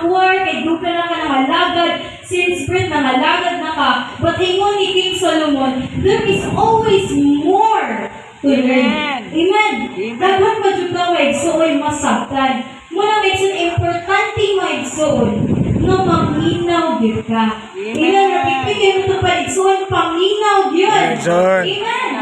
war, kay duka na ka ng alagad, since birth ng alagad na ka. But ingon ni King Solomon, there is always more to learn. Amen. Dapat pa dyan ka maigsoon masabtan. Muna maigsoon, importante maigsoon na maminaw yun ka. Amen. Napipigay mo ito pa igsoon, paminaw yun. Amen.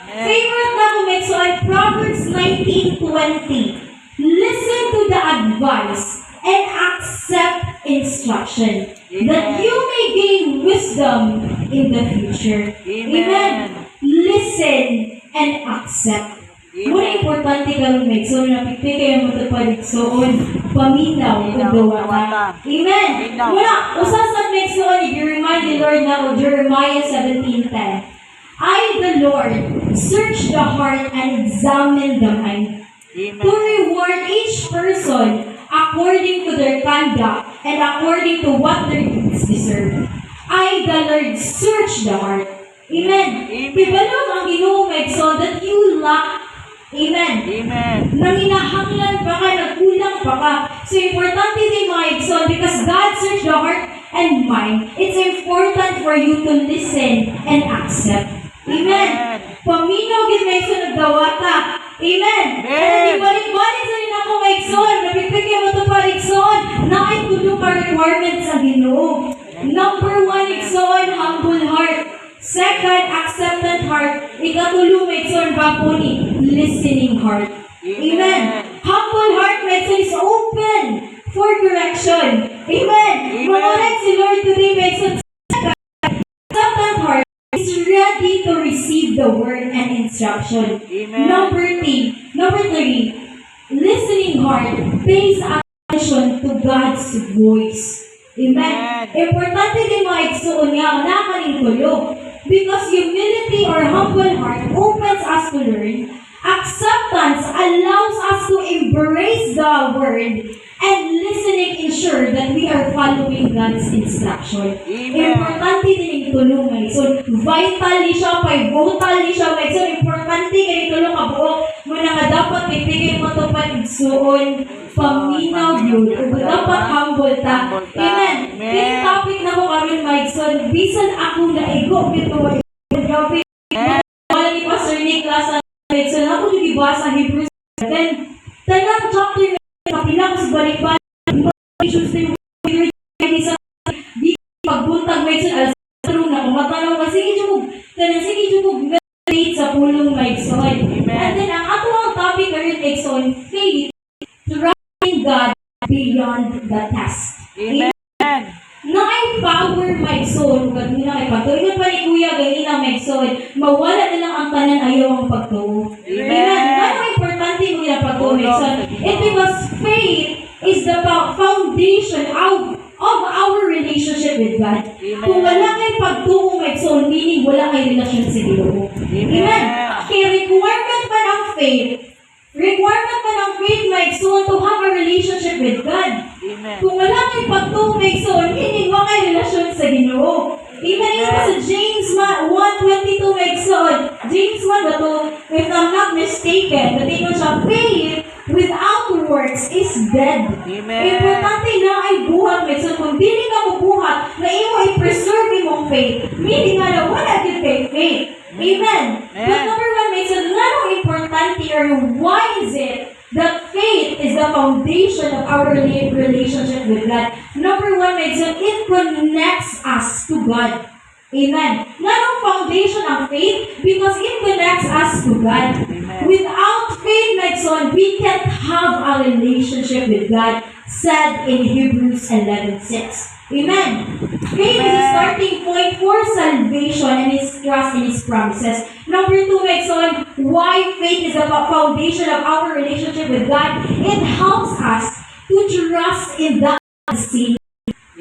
Favorite na ko maigsoon, Proverbs 19:20. Listen to the advice and accept instruction, that you may gain wisdom in the future. Amen. Listen and accept. Muna importante ka rin may so na pipigay mo ito paligsoon, paminaw kung gawa ka. Amen. Muna, usasan may soon, if you remind the Lord now of Jeremiah 17:10. I, the Lord, search the heart and examine the mind, to reward each person according to their conduct and according to what their deeds deserve. I, the Lord, search the heart. Amen. Pibalong ang Ginoo so that you lack. Amen. Nanginahanglan pa ka, nagkulang pa ka. So, importante din mga Igsoon because God searched the heart and mind. It's important for you to listen and accept. Amen. Paminaw gid mga Igsoon nagdawata. Amen. And balik-balik sa rin ako mga Igsoon. Napipigyan mo ito pa Igsoon. Naitulong ka requirements sa Ginoo. Number 1 Igsoon, humble heart. Second, acceptant heart. Ikatulong Igsoon bapuni, listening heart. Amen. Humble heart Igsoon is open for correction. Amen. Mamulat si Lord today Igsoon. Acceptant heart is ready to receive the word and instruction. Amen. Number 3, listening heart pays attention to God's voice. Amen. Importante din mga Igsoon nga, nakaling tulo. Because humility or humble heart opens us to learn. Acceptance allows us to embrace the word, and listening ensure that we are following God's instruction. Amen. Importante din yung tulungan. So, vital ni siya, pivotal ni siya. So, importante kayo tulong ka buo. Muna nga dapat pipigil mo ito patigsuon, paminaw yun. O dapat humble ta. Amen. Yung topic na ko karoon, Mike. So, bisan ako na ego, ito, grabe. Wala ni Pastor Nicholas, so, ako yung ibasa Hebrews 7. Tanang chapter kapila ko sa balik-balik, issues na yung isa, di pagbuntag may isa, true na, kumatanaw ka, sige jumog, meditate sa pulong may Igsoon. And then, ang ato ang topic na rin Igsoon, faith, trusting God beyond the test. Amen. Na-empower may Igsoon, ganina kay pagtuloy pa ni Kuya, ganina may Igsoon, mawala na lang ang tanan ayaw ang pagtuo. Amen. Ano importante mo yung pagtuo may Igsoon? It's because faith is the foundation of our relationship with God. Kung wala kay pagtuo may Igsoon, meaning wala kay relasyon sa Ginoo. Amen. Kaya requirement pa ng faith may Igsoon to have a relationship with God. Kung wala kay pagtuo may Igsoon, meaning wala kay relasyon sa Ginoo. Amen. Ito sa James 1:22 may Igsoon. James 1 ba to? If I'm not mistaken, natingon siya, faith without works is dead. Importante na ay buhat may Igsoon. Kung dili ka mabuhat, na imo i-preserve imong faith, meaning nga na wala din kay faith. Amen. But number 1 may Igsoon, nga importante or why is it that faith is the foundation of our relationship with God? Number 1, it connects us to God. Amen. Nga ang foundation of faith because it connects us to God. Without faith, we can't have a relationship with God, said in Hebrews 11:6. Amen. Faith is a starting point for salvation and His trust in His promises. Number 2, why faith is the foundation of our relationship with God? It helps us to trust in the unseen.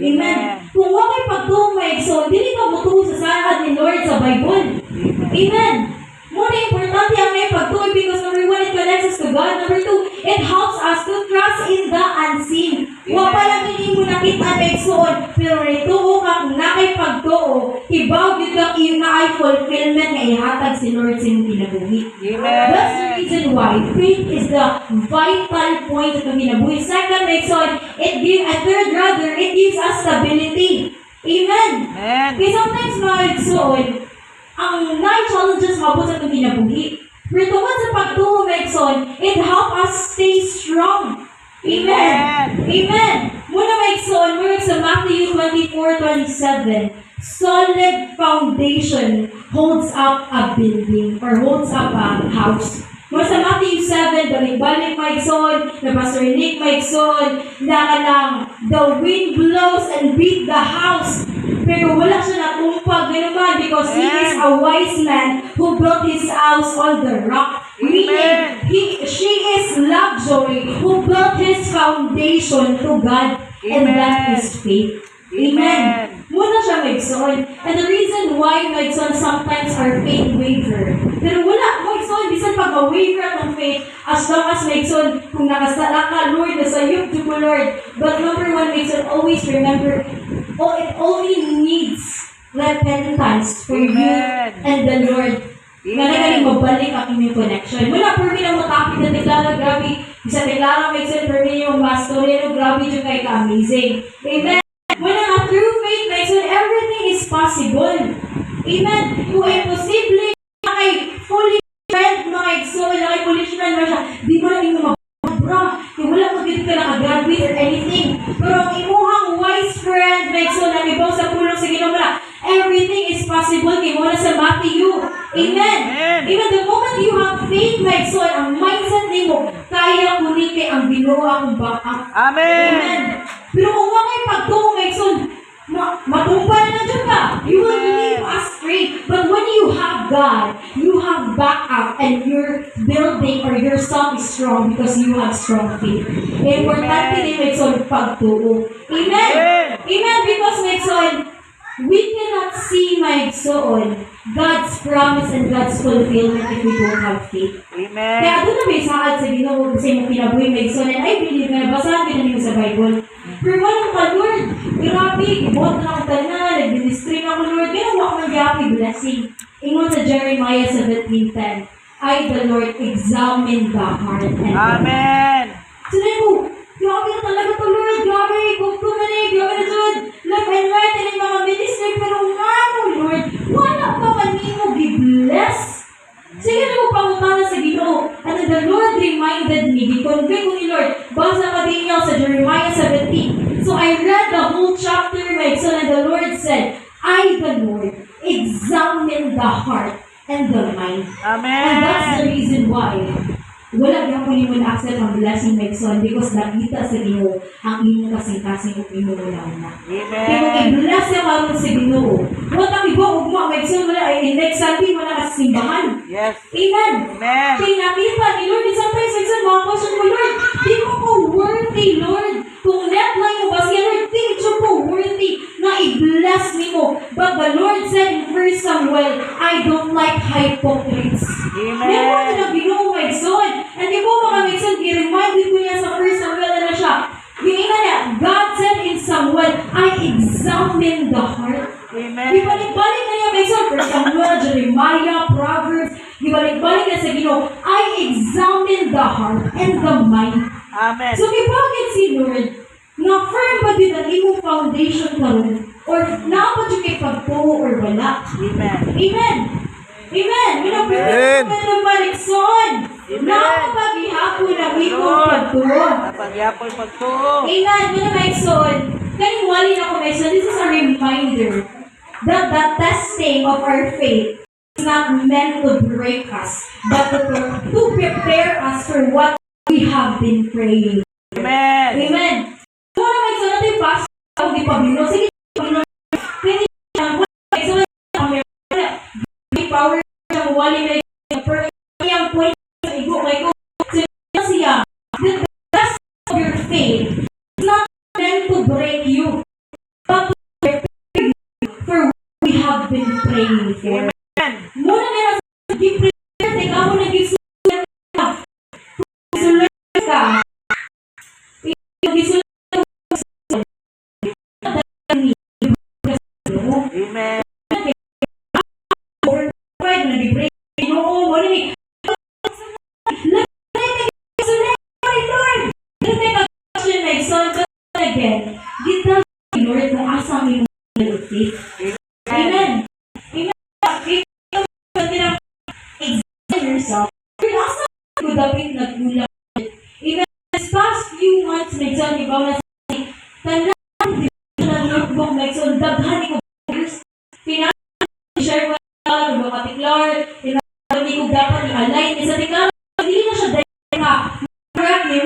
Amen. Kung wakay pagtuong dili ka mutuo sa sahad ni Lord sa Bible. Amen. Muna importante ang may pagtuoy because number 1, it connects us to God. Number 2, it helps us to trust in the unseen. Wa pa lang hindi mo nakita na igsoon, pero nituo ka kung nakay pagtuo, ibaw yun kang iyong naay fulfillment nga ihatag si Lord sa iyong kinabuhi. Amen. That's the reason why faith is the vital point sa itong kinabuhi. Second, igsoon, it gives us stability. Amen. Amen. Kaya sometimes mga igsoon, ang challenges mabot sa itong kinabuhi. Pero tungkol sa pagtuo, Megson, it help us stay strong. Amen. Amen. Muna, Megson, we're sa Matthew 24:27. Solid foundation holds up a building or holds up a house. Muna sa Matthew 7, balik-balik, Megson, na Pastor Nick, Megson, na lang, the wind blows and beat the house. Pero wala siya natumpag naman because he is a wise man who built his house on the rock. Meaning, she is luxury who built his foundation to God, and that is faith. Amen. Muna siya, Megson. And the reason why, Megson, sometimes our faith waver. Pero wala, Megson, bisan pag ma-waver ang faith, as long as, Megson, kung nakasala ka, Lord, nasayop to ko, Lord. But number one, Megson, always remember, it only needs repentance for you and the Lord. Nga na galing mabalik ang inyong connection. Mula, per me na matapit na deklara, grabe. Bisa deklara, Megson, per me yung pastorero, grabe yung kay ka-amazing. Amen. Muna nga, through faith, Megson, everything is possible. Amen. Kung imposible, kay fully friend, mga exo, kay policeman, di mo lang yung bra, kung wala mo dito ka nakagraduate or anything. Pero ang imuhang wise friend, Megson, na ibaw sa pulong sa ginamala, everything is possible kay mo na sa Matthew. Amen. Amen. The moment you have faith, Megson, ang mindset ni mo, kaya kunin kay ang binuha kong baka. Amen. Pero kung wala kayo pagtuong, Megson, matumpa na dyan ka. You will leave astray. But when you have God, you have backup and your building or your song is strong because you have strong faith. Importante din, Megson, pagtuo. Amen. Amen. Because, Megson, we cannot see, Megson, God's promise and God's fulfillment if we don't have faith. Amen. Kaya doon na may saad sa Ginoo sa imong kinabuhi, Megson, and I believe na basahan ko na sa Bible. Pero walang ka, Lord, grabe, ibuhat na ako tanan, nag-ministry na ako, Lord, ginawa ko ng grabe blessing. Ingon sa Jeremiah 17:10, I, the Lord, examine the heart and the mind. Amen. Sabi ko, grabe na talaga to, Lord, grabe, kukto na rin, grabe na dyan, left and right, and yung mga ministry, pero nga mo, Lord, wala pa man mo gi-bless. Sige na mo pangutana sa Ginoo. And then the Lord reminded me, di-convey ko ni Lord, basa ka din niya sa Jeremiah 17. So I read the whole chapter, Megson, and the Lord said, I, the Lord, examine the heart and the mind. Amen. And that's the reason why wala gyud ko nimon accept ang blessing, Megson, because nakita sa Ginoo ang imong kasing-kasing ug imong una-una. Kaya kung i-bless niya karon sa Ginoo, what ang iba ugma, Megson, wala ay next Sunday wala ka simbahan. Yes. Amen. Amen. Kaya nakita ni Lord, sometimes, Megson, mga question mo, Lord, di mo ko worthy, Lord. Kung net lang mo ba siya, Lord, di ko worthy na i-bless ni mo. But the Lord said in 1 Samuel, I don't like hypocrites. Amen. Di mo na Ginoo, Megson. And di mo mga Megson, i-remind ko niya sa 1 Samuel na siya. Gina niya, God said in Samuel, I examine the heart. Amen. Ibalik-balik na niya, Megson, 1 Samuel, Jeremiah, Proverbs, ibalik-balik na sa Ginoo, I examine the heart and the mind. Amen. So, kipagin si Lord, na firm ba din ang imong foundation karon or naabot yung kay pagtuo or wala? Amen. Amen. Amen. Minapagin mo ng Malikson. Napapaghihapon ang imong pagtuo. Napaghihapon pagtuo. Amen. Minapagson. Kaning wali na ko, Megson, this is a reminder that the testing of our faith is not meant to break us, but to prepare us for what we have been praying. Amen. Amen. Kung ano, Megson, natin yung pastor, kung di pa bino, sige, bino, pwede lang, Megson, may power siyang wali, Megson, pero yung point sa igo, kay ko, siya, the test of your faith is not meant to break you, but to prepare you for what we have been praying for. Amen. Muna nga na sa give-prepare, ikaw mo nag-isulat ka. Isulat ka. Isulat Amen. Pride, nag-break. No, wala ni. Lord, don't make a question like son again. Did tell Lord na asa mo yung faith. Amen. Amen. Examine yourself. You're asa mo dapat nagkulang. Amen. This past few months, may exam, ikaw na sa tanang ng notebook, may exam, daghan ko share ko na mga tiklar, hindi ko dapat i-align. Isa tiklar, hindi na siya dahil ka. Correct me.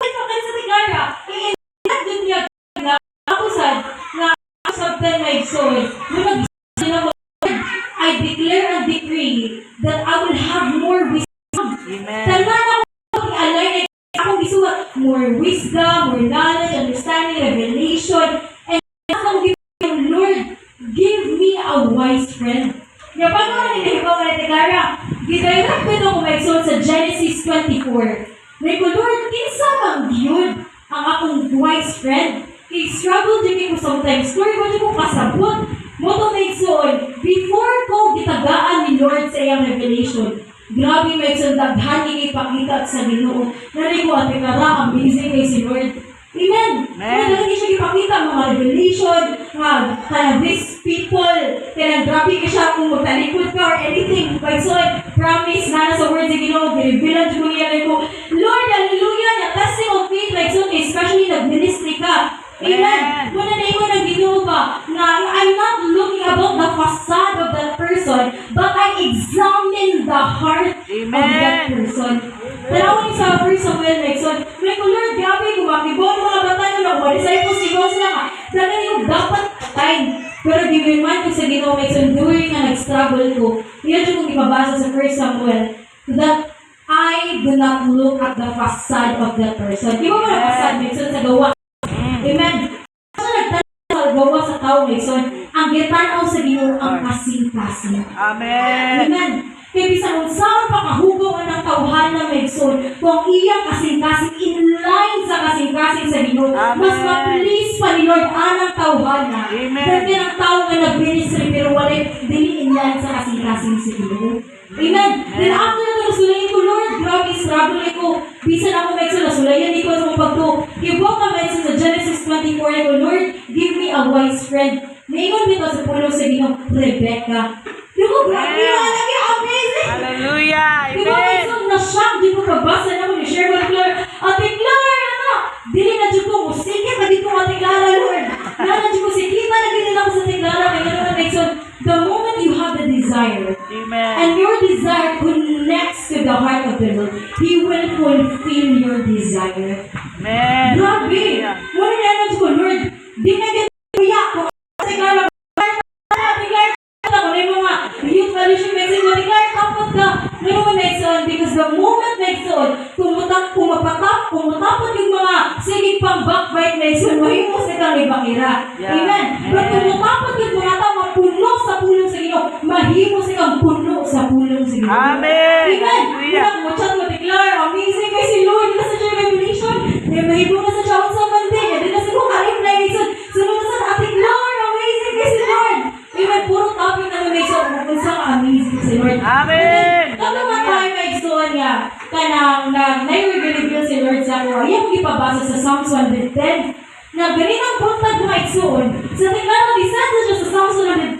Sa tiklar ka, i-ingat din niya na ako sad, na sabtan my soul. Nung I declare and decree that I will have more wisdom. Amen. Tanang ako i-align, akong isuwa, more wisdom, more knowledge, understanding, revelation, and akong Lord, give me a wise friend. Nga pa naman nilihabaw ka na tiklara, gidirect ko ito kung maigsoon sa Genesis 24. May ko, Lord, kinsa mang yun ang akong wise friend. Kay struggle din ko sometimes. Lord, ko ko kasabot. Mo to maigsoon, before ko gitagaan ni Lord sa iyang revelation, grabe maigsoon, daghan ni ipakita sa Ginoo. Nari ko at tiklara, amazing kay si Lord. Amen. Kaya hindi siya ipakita mga revelation, mga these people, kaya grabe ka siya kung magtalikod ka or anything. But so, promise na sa words na Ginoo, i-reveal ko niya ko, Lord, hallelujah, na testing of faith, like so, especially nag-ministry ka. Amen. Muna na ikaw ng Ginoo ba, na I'm not looking about the facade of that person, but I examine the heart of that person. Tanawin sa 1 Samuel like so, may ko, Lord, grabe ko makibon mga batay ko na mga disciples, ikaw sila nga. Sa ganito, dapat time. Pero giwiman ko sa Ginoo, like so, during na nag-struggle ko, yun yung kong ibabasa sa 1 Samuel, that I do not look at the facade of that person. Di ba mo na facade, like so, sa gawa? Amen. Sa nagtanong sa gawa sa tao, like so, ang gitanaw sa Ginoo ang kasing-kasing. Amen. Amen. Kaya bisan kung saan pakahugaw ang tauhan ng Megson, kung iyang kasing-kasing in line sa kasing-kasing sa Ginoo, mas ma-please pa ni Lord anang tauhan na. Dahil ang tao nga nag-ministry pero wala dili in line sa kasing-kasing sa Ginoo. Amen. Then after na ito, sulayin ko, Lord, grabe, struggle ko. Bisan ako Megson, nasulayan ko sa mga pagto. Kibok ka Megson sa Genesis 24, ko, Lord, give me a wise friend. Naingon dito sa puno sa Ginoo, Rebecca. Di ko, grabe yung alagi, amazing! Hallelujah! Di ba, Amen! minsan na-shock, di ko kabasa na ko ni-share ko ni Lord. Ate Clara, ano? Dili na dyan ko, sige ka dito Ate Clara, Lord. Na dyan ko, sige ba na ganyan ako sa Ate Clara? Kaya naman, like, so, the moment you have the desire, Amen. and your desire connects to the heart of the Lord, He will fulfill your desire. Amen. Grabe! Muna na dyan ko, Lord, di na ganyan kuya ko. Ate Clara, Ate Clara, ako na yung mga youth fellowship Megson, Ate Clara, tapos ka. Ngayon Megson, because the moment Megson, pumutapot yung mga sige pang backbite Megson, mahimo sa kang ibakira. Amen. But pumutapot yung mga tao, mapuno sa pulong sa Ginoo, mahimo sa kang puno sa pulong sa Ginoo. Amen. Amen. Hallelujah. Kaya mo chat mo, Ate Clara, amazing kay si Lord, na sa siya revelation, mahimo na sa siya sa mandi, hindi na sa kong ka-reply Megson, sunod na sa Ate Clara, amazing kay si Lord. Amen. Puro topic na Megson, kung saan ka-amazing si Lord. Amen. Kami nga tayo Megson nga, kanang nai-reveal si Lord sa ako, ayaw kong ipabasa sa Psalms 110, na ganitang puntag mga Megson, sa tiklara, disanda siya sa Psalms 110,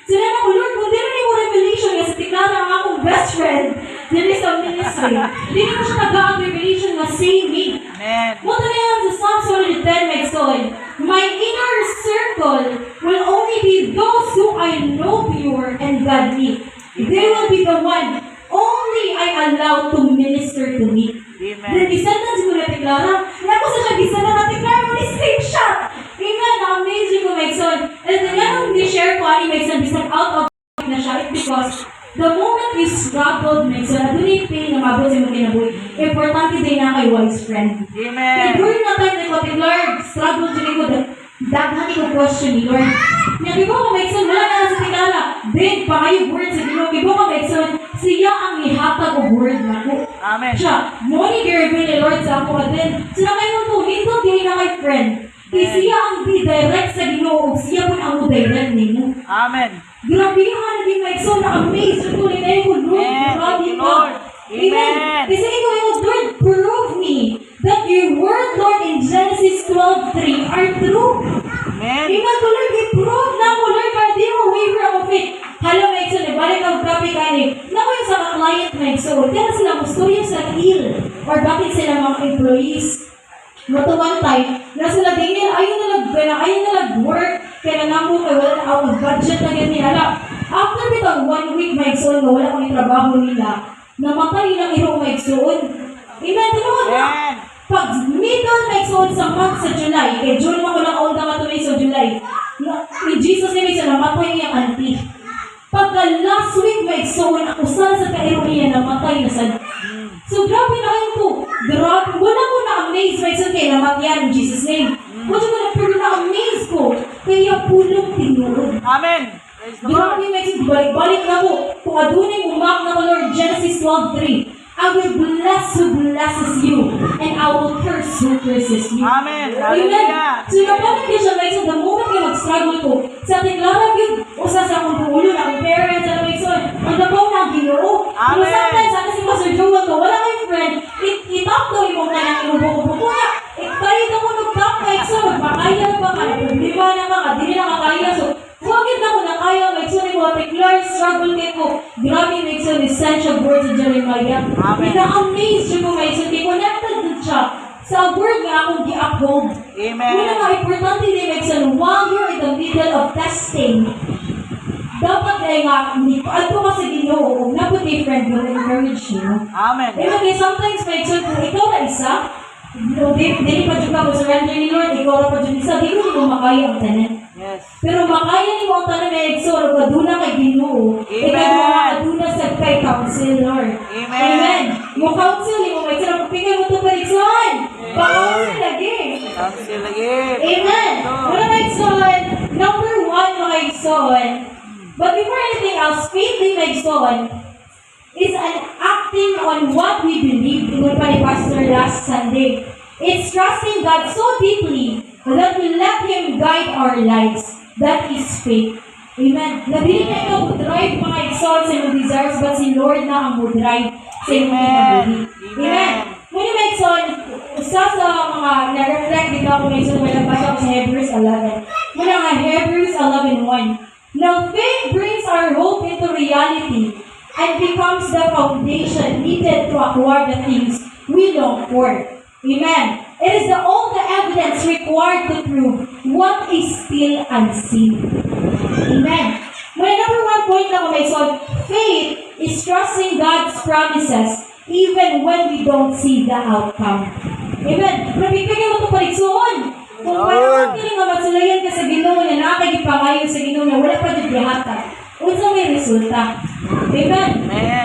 sila na ko, Lord, kung di rin mo revelation nga sa tiklara ang akong best friend, dili sa ministry, di ko siya nag-aang revelation na same me. Amen. Mo na yan sa Psalms 110, Megson, my inner circle will only be those who I know pure and godly. They will be the one only I allow to minister to me. Amen. Then gisandan si Kuya Tiklara. Naku sa siya, gisandan na Tiklara mo ni screenshot. Amen. Amazing ko, Megson. And then yan ang ni-share ko, ani Megson, bisan out of na siya. It's because the moment you struggled, Megson, na doon yung pain na mabot sa mga kinabuhi, importante din na kay wise friend. Amen. Kaya during na time na ko, Lord, struggle din ko, daghan ko question ni Lord. Nga, di ba ko, Megson, wala na sa Tiklara. Then, pangayong word sa Ginoo, di ba ko, Megson, siya ang ihatag o word na ko. Amen. Siya, mo ni reveal ni Lord sa ako, at then, sila kayo mo to, nito, di na kay friend. Kaya siya ang di-direct sa Ginoo, siya po ang direct nimo. Amen. Grabe nga naging may so na-amaze ko rin na yung Lord. Amen. Grabe Thank you, ka. Lord. Amen. Amen. Kasi ikaw yung Lord, prove me that your word, Lord, in Genesis 12:3 are true. Amen. Amen. So, Lord, i-prove na ko, Lord, para di mo waver ako faith. Hala, may so, balik ang copy ka ni. Naku yung sa client, may so, kaya sila gusto yung sa deal. Or bakit sila mga employees? Mato one time, na sila ganyan, ayaw na nag-work, kaya na mo kay wala na out of budget na ganyan. Hala, after bitang 1 week, may so, na wala kong trabaho nila, namatay nilang irong may so. Amen. Tinuod na. Amen. Pag middle may so sa month sa July, kay June mo ko lang all na matuloy sa July, ni Jesus ni may so, namatay niyang auntie. Pagka last week may so, usan sa kairong niya, namatay na sa. So, grabe na kayo po. Grabe. Wala ko na-amaze. May sabi kayo, namatyan in Jesus' name. Wala ko na, pero na-amaze ko. Kaya pulong tinuod. Amen. Praise the Grabe, Lord. may sabi, balik-balik na ko. Kung adunay umak na ko, Lord, Genesis 12:3. I will bless who blesses you, and I will curse who curses you. Amen. Amen. Hallelujah. So, napalik niya siya, may sabi, the moment kayo mag-struggle ko, sa ating larag yun, usa sa akong ulo na akong parents, ano may son, ang dabaw na ang Ginoo. Amen. Pero sometimes, sana si Pastor Joel ko, wala kayong friend, itap to yung mga nang inubuko-buko na. Tayo na mo nag-top kahit so, magmakaya pa ka, problema na ka, di na kakaya. So, bakit ako nakaya, may son, yung mga particular struggle kayo ko, grabe may son, essential words of Jeremiah. Amen. Ina-amaze siya ko, may son, connected din siya sa word nga akong gi-uphold. Amen. Una nga, importante din, may son, while you're in the middle of testing, dapat ay nga, ato ka sa Ginoo, kung napot yung friend mo, encourage you. Amen. Kaya sometimes may son, kung ikaw na isa, dili pa dyan ka mo surrender ni Lord, ikaw na pa dyan isa, di ko makaya ang tanan. Yes. Pero makaya ni mo ang tanan na Exor, kaduna kay Ginoo. Amen. Kaduna sa kay counselor. Amen. Mo counsel ni mo, may sarap pingay mo ito pa Exor. Pa-counsel lagi. Counsel lagi. Amen. Lord. Wala na Exor. Number 1 mga Exor. But before anything else, faith in Exor is an acting on what we believe. Ingon pa ni Pastor last Sunday. It's trusting God so deeply that we let Him guide our lives. That is faith. Amen. Nabili na ikaw drive mga exalts sa iyong desires, but si Lord na ang drive sa iyong pinabili. Amen. Muna may exalt, isa sa mga na-reflect dito ako may exalt, may nagbasa ako sa Hebrews 11. Muna nga Hebrews 11:1. Now faith brings our hope into reality and becomes the foundation needed to acquire the things we long for. Amen. It is the only evidence required to prove what is still unseen. Amen. My number 1 point lang may son, faith is trusting God's promises even when we don't see the outcome. Amen. Nabibigyan mo ito paligsoon. Kung parang kiling nga magsulayan ka sa Ginoo na nakakagipangayon sa Ginoo na wala pa din dihatag. Unsa may resulta. Amen.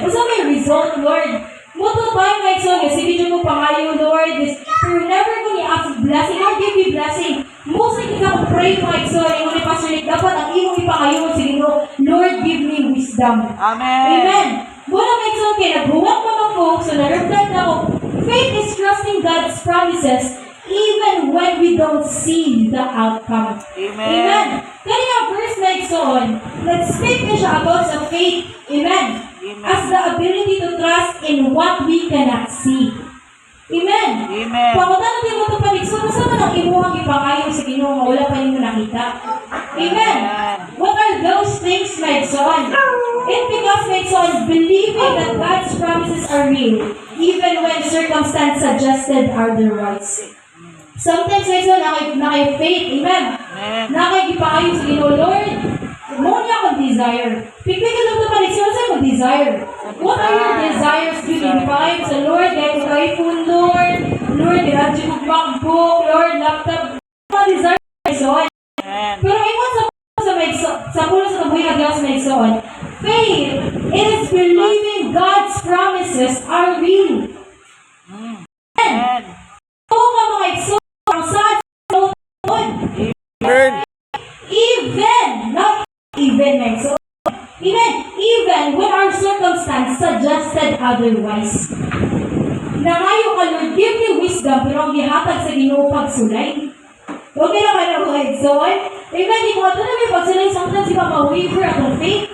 Unsa may result, Lord. Moto tayo may son, sige dyan mo pangayo, Lord. You're never going to ask blessing. Lord, give me blessing. Most like ka pray my son, yung ni Pastor Nick, dapat ang iyong ipangayo sa Ginoo, Lord, give me wisdom. Amen. Amen. Muna may son, kaya nagbuwak naman ko, so na-reflect ako, faith is trusting God's promises even when we don't see the outcome. Amen. Amen. Kaya verse like son, let's speak na siya about sa faith. Amen. Amen. As the ability to trust in what we cannot see. Amen. Amen. Pakutan natin mo ito paligso, masama ng imuhang ipangayon sa Ginoo nga wala pa ninyo nakita. Amen. What are those things, my son? It because, my son, believing that God's promises are real, even when circumstance suggested otherwise. Sometimes, my son, naka-faith, amen. Nakagipangayon sa Ginoo, Lord, mo niya akong desire. Pipigil lang ito paligso, ano sa'yo desire? What are your desires, Judy? Ipangayon sa Lord, kaya kung iPhone, Lord, Lord, radyo ko MacBook, Lord, laptop, mga desire, my son. Pero iwan sa pulo sa kabuhay na glass na ison, faith, it is believing God's promises are real. Amen. Oo ka mga ison, ang saan sa noon. Even, not even, my ison. Even when our circumstance suggested otherwise. Na ngayon ka, Lord, give me wisdom, pero ang gihatag sa Ginoo pagsulay. Okay na kayo mga igsoon? Amen. Di ko ito na may pagsalay sometimes di ba ma-waver ang faith?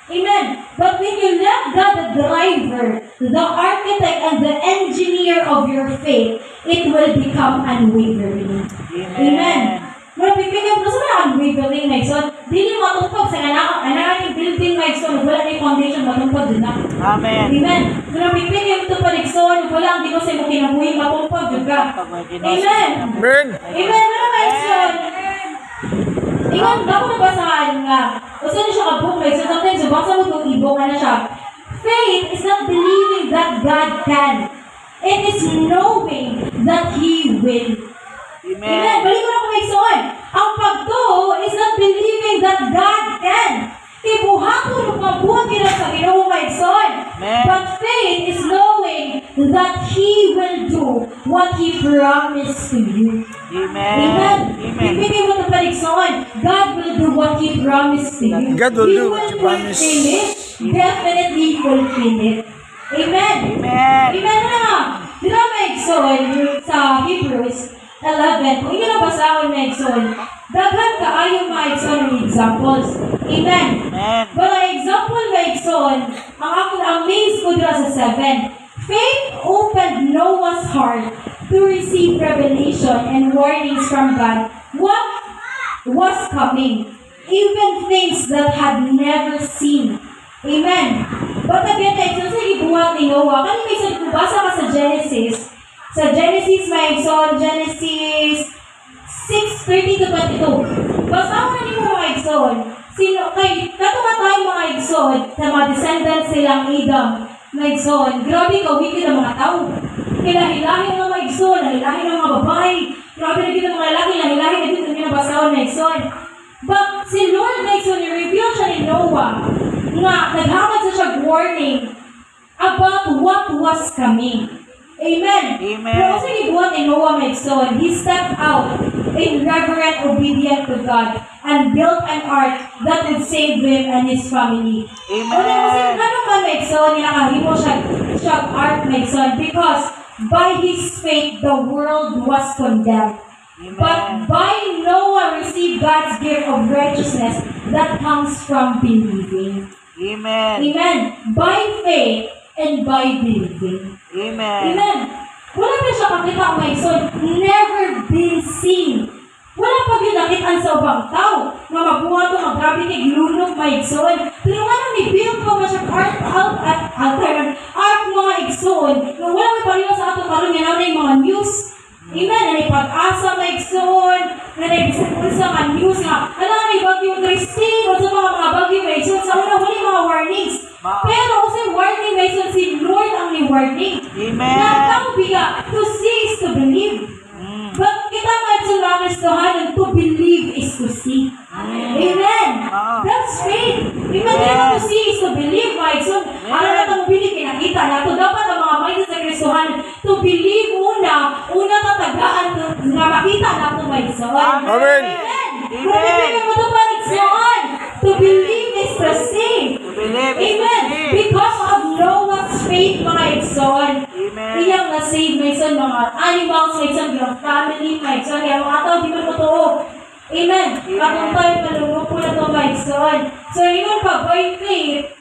Amen. But when you let God, the driver, the architect, and the engineer of your faith, it will become unwavering. Amen. Muna pipigyan mo sa unwavering, my son. Dili matutog sa anak yung building, my son. Wala na yung foundation, matutog din na. Amen. Amen. Muna pipigyan mo ito pa, Nixon. Wala ang Diyos ay mo kinabuhi, matutog din ka. Amen. Amen. Amen. Ano, my son? Ingat, ako nabasahan nga. Usa na siya ka-book, my son. Sometimes, basa mo itong ibong na siya. Faith is not believing that God can. It is knowing that He will. Amen. Amen. Balik ko na kung may son. Ang pagtuo is not believing that God can. Ibuhaton ng mabuhat nila sa Ginoo may son. Amen. But faith is knowing that He will do what He promised to you. Amen. Amen. Amen. Ibigay mo ito balik son. God will do what He promised to you. God will He do what He promised. fulfill it. Definitely fulfill it. Amen. Amen. Amen na. Di ba may son sa Hebrews 11, kung yun ang basahon na Exxon, daghan kaayong mga Exxon ng examples. Amen. Amen. But ang example na Exxon, ang ako na-amaze ko dira sa 7. Faith opened Noah's heart to receive revelation and warnings from God. What was coming? Even things that had never seen. Amen. But again, Exxon, sa ibuhat ni Noah, kanina may isang basa ka sa Genesis, may Exxon, Genesis 6:30 to 22. Basta na niyo mga Exxon. Katuwa tayo mga Exxon sa mga descendants nilang Adam. Mga Exxon, grabe ka-wicked ang mga tao. Hilahilahin ng mga Exxon, hilahilahin ng mga babae. Grabe na ng mga lalaki, hilahilahin na dito ng basawan na Exxon. But si Lord na Exxon, i-reveal siya ni Noah nga naghamad sa siya warning about what was coming. Amen. Amen. Pero kasi gibuhat ni Noah may son, he stepped out in reverent obedience to God and built an ark that would save him and his family. Amen. Kasi ano man may son, nakahimo siya ark may son because by his faith the world was condemned. But by Noah received God's gift of righteousness that comes from believing. Amen. Amen. By faith and by believing. Amen. Amen. Wala pa siya kakita ang may son. Never been seen. Wala pa ginakitaan sa ubang tao. Nga mabuha ito, magrabe kay glunok may son. Pero nga nang ni-build pa siya art mga igsoon. Nung wala may pariwa sa ato karon nga na yung mga news. Amen. Na pag-asa may igsoon. Na nag-isipon sa mga news nga. Alam may bagyo Christine o sa mga bagyo may igsoon. Sa una, wala mga warnings. Pero kasi warning may igsoon si Lord ang ni-warning. Amen. Nagtang biga, to see is to believe. But kita nga sa mga Kristohanan, to believe is to see. Amen. That's faith. Amen. To see is to believe, my son. Ano na itong believe, kinakita na ito. Dapat ang mga mind sa Kristohanan, to believe una tatagaan na makita na ito, my son. Amen. Kung ibigay mo ito pa, son, to believe is to see. Amen. Because of Noah's faith, mga son. Amen. Iyang na-save, my son, mga animals, my son, your family, my son, yung mga tao, di mo totoo. Amen. Atong tayo, malunok po na ito, my son. So, yun pa, by faith,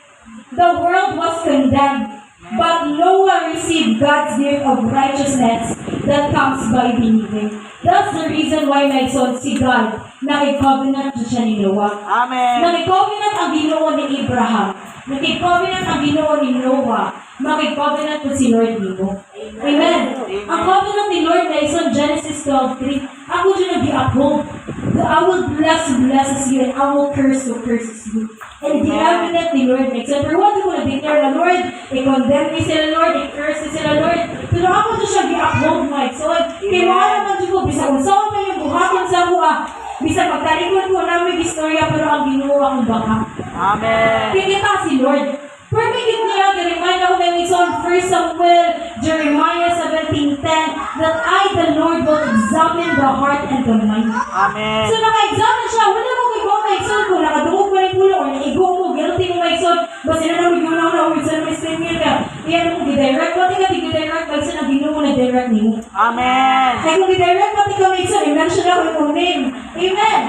the world was condemned. But Noah received God's gift of righteousness that comes by believing. That's the reason why, my son, si God, nakikovenant siya ni Noah. Amen. Nakikovenant ang Ginoo ni Abraham. Nakikovenant ang Ginoo ni Noah. Makikovenant po si Lord nimo. Amen. Ang covenant ni Lord na isang Genesis 12:3. Ako dyan nag-i-uphold. I will bless you and I will curse who curses you. And the covenant ni Lord na isang. Pero what ko na-declare na Lord, i-condemn ni sila Lord, i-curse ni sila Lord. Pero ako dyan siya gi-uphold my son. Kaya mga naman dyan ko, bisang usaw na yung buhaton sa buha. Bisang magtalikod ko namin istorya pero ang Ginoo ang baka. Amen. Kikita si Lord. Permit niya, remind ako ng isang 1 Samuel, Jeremiah 17:10, that I, the Lord, will examine the heart and the mind. Amen. So, naka-examine siya. Wala mo ikaw ma-examine kung nakadungog mo yung pulo or naigo mo, guilty mo ma-examine. Basta na naman yun ako na uwi sa naman streaming ka. Iyan mo di-direct. Pati ka di-direct, basta na bino mo na-direct niyo. Amen. Kaya kung di-direct, pati ka ma-examine, mention ako yung name. Amen.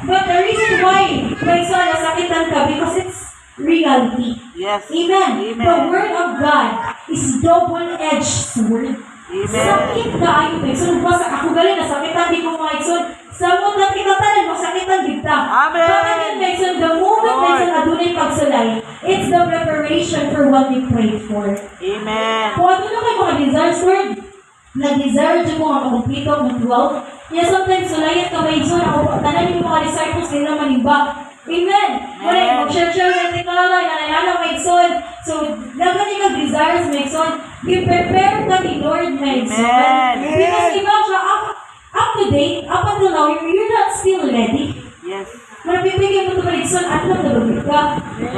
But the reason why may son nasakitan ka, because it's reality. Yes. Amen. Amen. The word of God is double-edged sword. Amen. Sakit ka ayo may son. Basta ako galing nasakitan di ko mga son. Samot na kita tanan masakitan kita. Amen. But may son, the moment may son adunay pagsulay, it's the preparation for what we prayed for. Amen. Kung ano na kayo mga desires, Lord, nag-desire dyan ko nga makumpito ng 12. Yeah, sometimes sulayat ka may son, ako tanan yung mga disciples nila manimba. Amen. Wala, mag-share-share na tikala, nanayala may son. So, nagani ka desires may son, i-prepare ka ni Lord may son. Amen. Because iba siya, up to date, up until now, you're not still ready. Yes. Marapipigay mo ito balik son, at nagdalagay ka.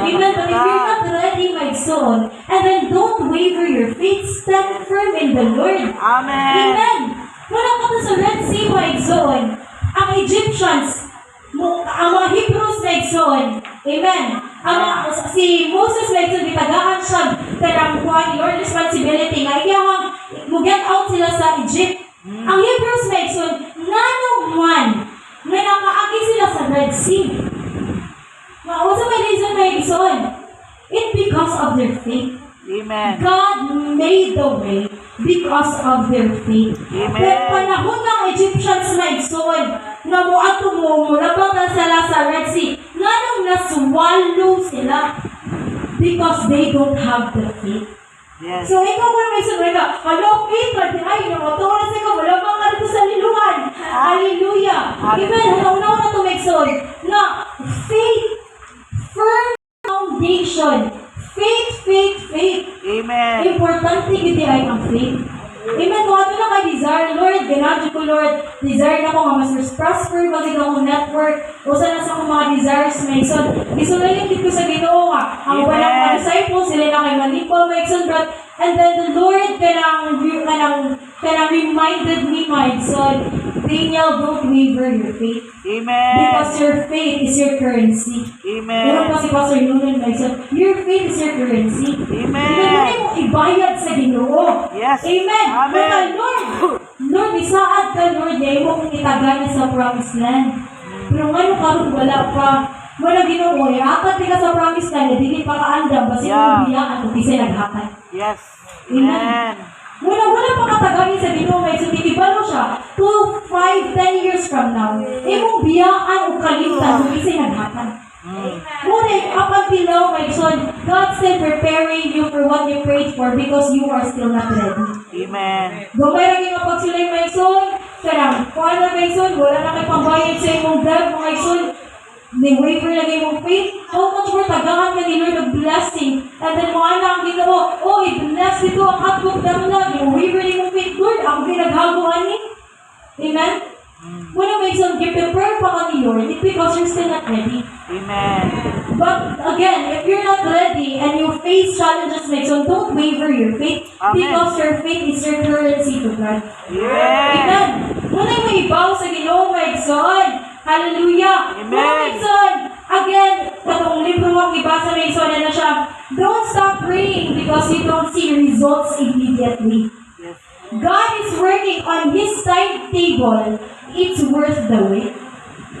Amen. But if you're not ready, my son, and then don't waver your faith, stand firm in the Lord. Amen. Amen. Wala ka sa Red Sea, my son. Ang Egyptians, ang mga Hebrews, my son. Amen. Si Moses, my son, bitagaan siya karang kuha ni Lord responsibility nga iyang mag-get out sila sa Egypt. Ang Hebrews, my son, nanong man na nakaagi sila sa Red Sea. What's my reason, my son? It's because of their faith. Amen. God made the way because of their faith. Amen. Pero panahon ng Egyptians, my son, na muato mo, labang na sila sa Red Sea, nga nung naswallow sila because they don't have the faith. Yes. So, ikaw mo may sabi ka, hello, faith, but ay, namaturas ikaw, wala bang nga dito sa liluhan. Hallelujah. Amen. Una-una na to, my son, na faith, firm foundation. Faith. Amen. Importante giti ay ang faith. Amen. Kung ato na kay desire, Lord, ganadyo ko, Lord, desire na ko nga mas prosper, magig akong network, o sana sa akong mga desires, may son. Isulayin ko sa Ginoo nga. Ang Amen. walang mga disciples, sila na kay Manipo, may son, but, and then the Lord kanang reminded me, my son, Daniel, don't waver your faith. Amen. Because your faith is your currency. Meron Amen. pa si Pastor Noonan, my son, your faith is your currency. Amen. Hindi mo ibayad sa Ginoo. Yes. Amen. Amen. Mga Lord, isaad ka, Lord, dahil mo kong itagana sa promised land. Pero ngayon karon wala pa. Wala Ginoo, akat ka sa promised land, dili pa kaandam, basi mo biyaan, kung di sila naghakan. Yes. Amen. Amen. Wala pa katagani sa Ginoo, may sumikibalo siya. 2, 5, 10 years from now, imong biyaan o kalimtan, kung di sila naghakan. Ngunit, up until now, my son, God's still preparing you for what you prayed for because you are still not ready. Amen. Gumay lang yung pagsulay, my son. Karang, kuha na, my son, wala na kayo pambayad sa imong debt, my son. Ni-waver na imong faith. How much more tagaan ka ni Lord of blessing. And then, mga anak, ang Ginoo, i-bless ito ang hotbook na lang. Ni-waver na imong faith, Lord. Ako pinaghaguan ni. Amen? Wala, my son, prepare pa ka ni Lord. It's because you're still not ready. Amen. But again, if you're not ready and you face challenges, my son, don't waver your faith. Amen. Because your faith is your currency to God. Amen. Amen. Muna mo ibaw sa Ginoo, my son. Hallelujah. Amen. Muna, my son. Again, katong libro ang ibasa, my son, na siya, don't stop praying because you don't see results immediately. Yes. God is working on His timetable. It's worth the wait.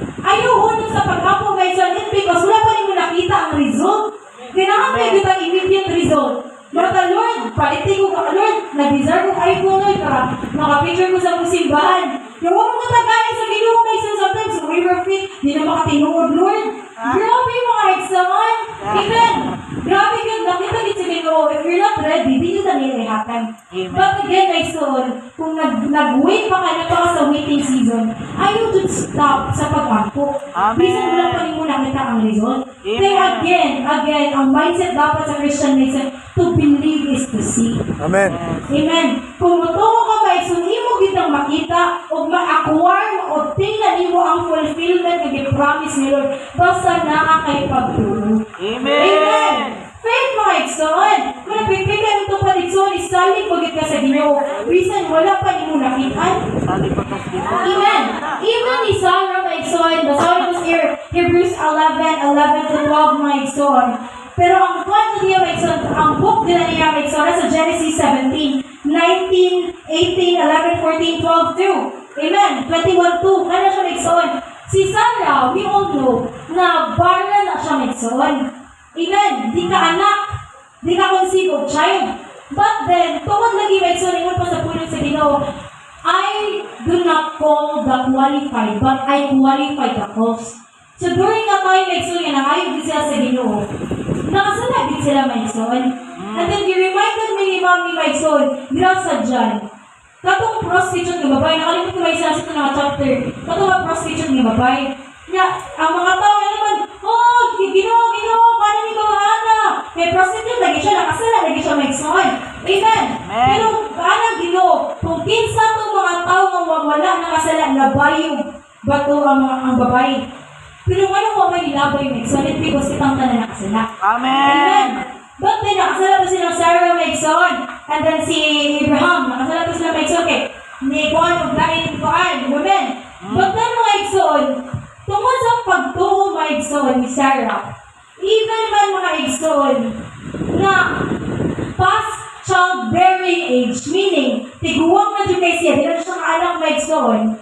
Ayaw unang sa pagkapo, my son, because wala pa rin mo nakita ang result. Kailangan may bitang immediate result. Marta, Lord, palitin ko ka, Lord, nag-deserve ko iPhone, Lord, para makapicture ko sa musimbahan. Yung huwag mo katagayin sa Ginoo, my son, sometimes, waiver faith, di na makatinuod, Lord. Grabe mga examan. Amen. Grabe yun, nakita din sa Ginoo, if you're not ready, di nyo na nilihakan. Amen. But again, my son, kung nag-wait pa ka sa waiting season, ayaw to stop sa pagwampo. Amen. Minsan wala pa rin mo nakita ang result. Amen. Kaya again, ang mindset dapat sa Christian mindset, to believe is to see. Amen. Amen. Kung mutuo ka ba, hindi mo kitang makita o ma-acquire o tingnan mo ang fulfillment na gi-promise ni Lord basta nakakay pagtulong. Amen. Amen. Faith mo, Exxon. Kung napipigyan ito pa dito, isalig mo ka sa Ginoo. Reason, wala pa ni mo nakitaan. Sabi pa kasi mo. Amen. Even ni Sarah, my son, basahin mo sa Hebrews 11 to 12, my son. Pero ang kwento niya, my son, ang book nila niya, my son, sa Genesis 17, 19, 18, 11, 14, 12, 2. Amen. 21, 2. Kaya siya, my son. Si Sarah, we all know na barren na siya magson. Amen. Di ka anak, di ka conceive of child. But then, tungod lagi magson, ingon pa sa pulong sa Ginoo, I do not call the qualified, but I qualify the cause. So during a time magson, nga nangayog din sila sa Ginoo, nakasalagit sila magson. And then, you-reminded me ni Mami magson, dira sa John, katong prostitute ng babae, nakalimutan ko may isa sa mga chapter, katong mga prostitute ng babae. Ang mga tao na naman, oh, Ginoo, paano ni Kahana? May prostitute, lagi siya nakasala, lagi siya magson. Amen. Pero, paano Ginoo, kung kinsa itong mga tao nga wala nakasala, labayong bato ang babae. Pero ano mo may nilabay magson, it because kitang tanan nakasala. Amen. But then, nakasala pa silang Sarah magson. And then si Abraham, nakasala pa silang magson. Okay, ni Juan, maglain Juan, women. But then magson, tungkol sa pagtuo magson ni Sarah, even man mga magson, na past childbearing age, meaning, tiguwang na dyan kay siya, di na siya kaanak magson,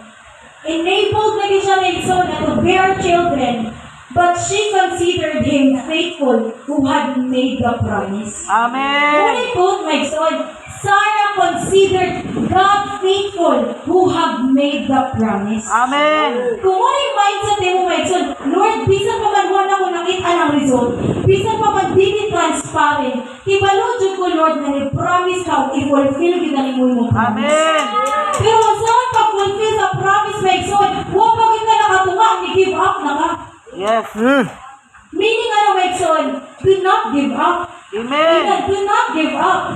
enabled na siya magson na to bear children, but she considered him faithful who had made the promise. Amen. Very good, my son. Sarah considered God faithful who have made the promise. Amen. Kung ano yung mindset mo, my son, Lord, bisan pa man wala ko nakita ng result, bisan pa man dili transparent, ibalo dyan ko, Lord, na ni-promise ka, i-fulfill kita ni mo promise. Amen. Pero saan pag-fulfill sa promise, my son, huwag pa kita nakatunga, i-give up na ka. Yes. Meaning ano, my son, do not give up. Amen. Do not give up.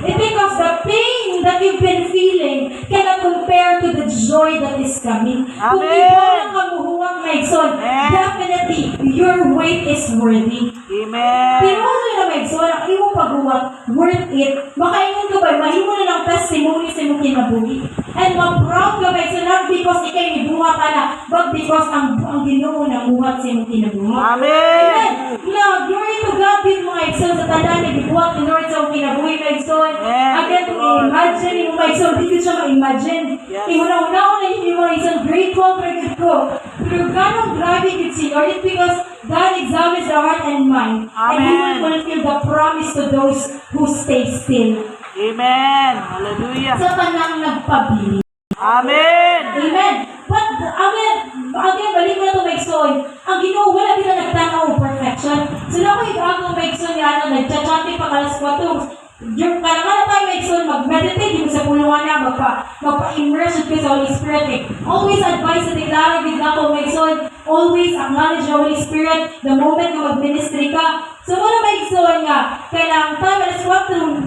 It's because the pain that you've been feeling cannot compare to the joy that is coming. Kung Amen. di mo lang kamuhuwag, my son, Amen. definitely, your wait is worthy. Amen. Pero ano na, my son, ang iyong paghuwag, worth it. Makaingon ka ba, mahimo na ng testimony sa iyong kinabuhi. And mag-proud ka, my son, not because ikay ibuha ka na, but because ang Ginoo na buhat sa iyong kinabuhi. Amen. Now, glory to God with mga exon sa tanan na gibuhat ni Lord sa iyong kinabuhi, my son. Again, kung i-imagine, yung mga exon, di ko siya ma-imagine. Una-una na yung mga exon, grateful for good ko. Pero ganong grabe din si Lord, it's because God examines the heart and mind. And He will Amen. fulfill the promise to those who stay still. Amen. Hallelujah. Sa tanang nagpabili. Amen. Amen. But again, balik mo na ito, Megson. Ang Ginoo, wala din na nagtanaw perfection. Sila ko igagong Megson yan, nagchat-chatting pa kalas 4. Yung kailangan tayo, Megson, mag-meditate yung sa pulungan na, magpa-immerse ka sa Holy Spirit. Eh. Always advise sa deklara, bigla ko, Megson, always acknowledge the Holy Spirit the moment na mag-ministry ka. So, muna Megson nga, kailangan tayo, alas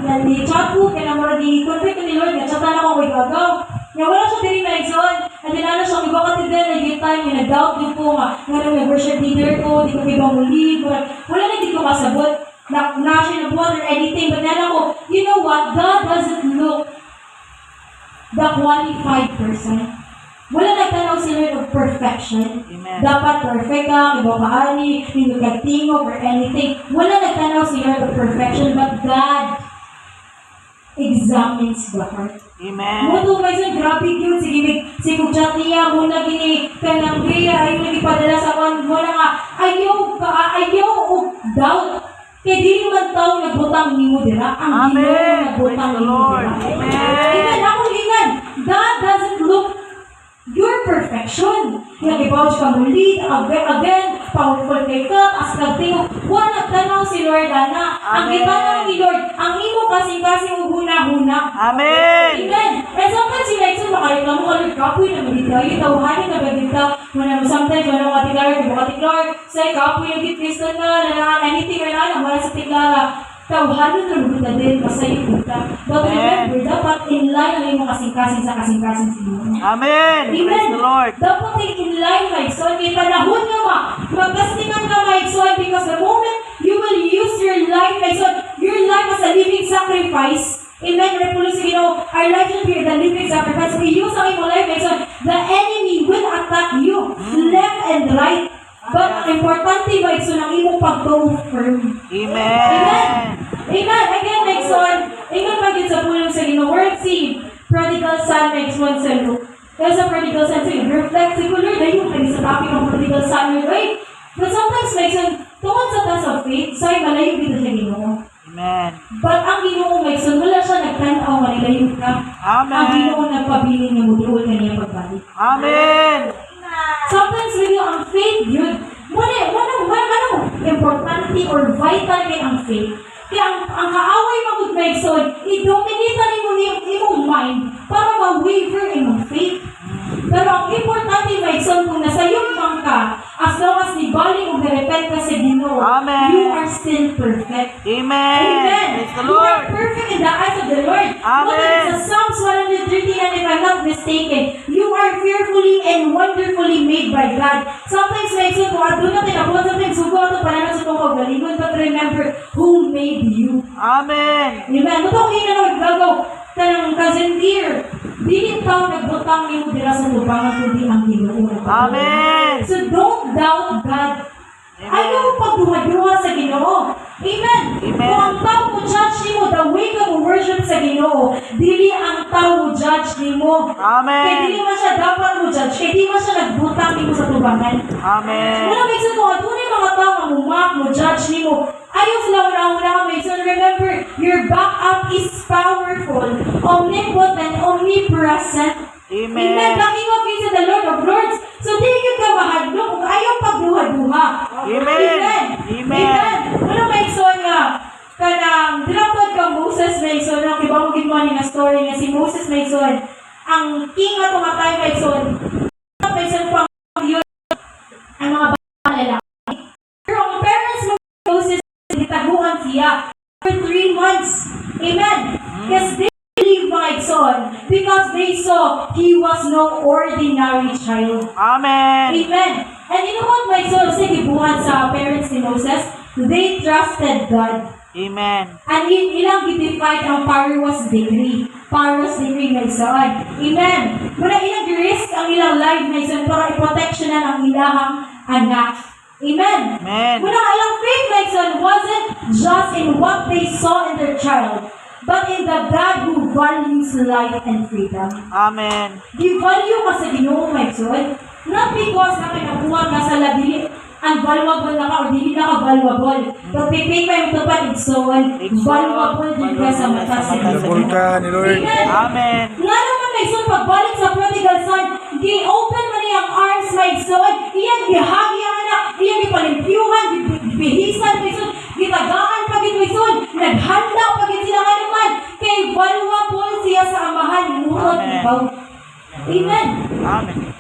4, ni-chat ko, kailangan mo na di-conflict ni Lord, na-chatan ako, igagaw. Nga wala siya diri Megson. At then ano siya, iba ka din na yung time, yung nag-doubt din ko nga, nga nung worship leader ko, di ko iba muli, wala na di ko kasabot, na siya nabuhat or anything, but then ako, you know what, God doesn't look the qualified person. Wala nagtanaw si Lord of perfection. Amen. Dapat perfect ka, iba kaani, hindi kagtingog or anything. Wala nagtanaw si Lord of perfection, but God examines the heart. Amen. Mo to may sa grabe yun, sige, si Kujat niya, muna gini, kanang gaya, ayaw nagpadala sa kwan, muna nga, ayaw o doubt. Kaya di naman tao nagbutang ni mo dira, ang Ginoo Amen. nagbutang Praise the ni mo Lord. dira. Amen. Amen. Ako lingan, God doesn't look your perfection. Yung i-vouch ka muli, again, powerful kay ka, as nagtingog, wala nagtanaw si Lord, ana. Ang Amen. itanaw ni Lord, ang imo kasing-kasing huna-huna. Amen. Amen. And sometimes si Lexon, makareklamo ka, Lord, kapoy na magdita, yung tawahanin na magdita, sometimes, wala mga tiklar, di ba tiklar, say, kapoy na gitpisto na, anything or na, wala sa tiklara. Tawahanin na magdita din, masaya kita. But remember, dapat in line ang imo kasing-kasing sa kasing-kasing sa imo. Amen. Praise the Lord. Dapat in line, Mike Son. Kaya panahon nga ma, magkastingan ka, Mike Son, because the moment you will use your life, Mike Son, your life as a living sacrifice. Amen. Repulse, you know, our life should be the living sacrifice. We use ang imo life, Mike Son, the enemy will attack you, left and right. But importante, Mike Son, ang imo pag-go firm. Amen. Amen. Again, Mike Son, ingon pa yun sa pulong sa Ginoo. Word seed, prodigal son makes one son. Kaya sa prodigal son, so reflect, siguro, Lord, ayun, sa Maigsoon, tungkol sa taas of faith, sa'yo malayo dito sa Ginoo. Amen. But ang Ginoo Maigsoon, wala siya nagtanaw, manilayo ka. Ang Amen. Ginoo nagpabiling nga mudiol kaniya pagbalik. Amen. Sometimes really ang faith yun. Ano, importante or vital kay ang faith. Kaya ang kaaway magud Maigsoon, i-dominate ni mo imong mind para ma-waver imong faith. Pero ang importante Maigsoon, kung nasa iyong man ka, as long as nibalik o nirepent ka sa Ginoo, Amen. you are still perfect. Amen. Amen. Praise the You are Lord. perfect in the eyes of the Lord. Amen. Sa Psalms 139, if I'm not mistaken, you are fearfully and wonderfully made by God. Sometimes may ito, kung doon natin ako, sometimes sugo ito, pananong sa itong kagalingon, but remember who made you. Amen. Amen. Ito kung na naggagaw, kanang cousin dear, dili ikaw nagbutang ni mo dira sa tubangan, kundi ang Ginoo. Amen. So don't doubt God. Ayaw pagduha-duha sa Ginoo. Amen. Amen. Kung ang tao mo judge nimo, the way ka mo worship sa Ginoo, dili ang tao mo judge nimo. Amen. Kaya dili man siya dapat mo judge, kaya di man siya nagbutang nimo sa tubangan. Amen. Muna may ko, tunay mga tao nga mumak mo judge nimo. Ayaw sila una-una may so remember, your backup is powerful, omnipotent, omnipresent. Amen. Amen. The King of Kings and the Lord of Lords. So, di ka mahadlo kung ayaw pagduha-duha. Amen. Amen. Amen. Ano may ison nga? Kanang, dilapod ka Moses may ison. Ang iba mo ginawa nga story nga si Moses may ison. Ang king nga tumatay may ison. May ison pang yun. Ang mga bata lalaki. Pero ang parents mo Moses, gitaguan siya for 3 months. Amen. Kasi they believe my son because they saw he was no ordinary child. Amen. Amen. And you know what my son sa gibuhat sa parents ni Moses? They trusted God. Amen. And ilang gidefine ang Pharaoh's decree. Pharaoh's decree my son. Amen. Muna ilang risk ang ilang life my son para i-protectionan ang ilahang anak. Amen. Amen. Muna ilang faith my son wasn't just in what they saw in their child, but in the God who values life and freedom. Amen. Di value ka sa Ginoo, my son. Not because na kinabuhan ka sa labili, unvaluable na ka or dili na ka valuable. But pipin pa yung tupad, igsoon, valuable din ka sa mata sa Valuable ka ni Lord. Amen. Nga naman, my son, pagbalik sa prodigal son, gi-open mo niya ang arms, my son. Iyan, gihagi ang anak. Iyan, gipalimpyuhan, bihisan, my son. Gitagaan pagit, my son. Naghanda pagit sila nga naman. Kay valuable siya sa amahan. Murot, Amen. ikaw. Amen. Amen.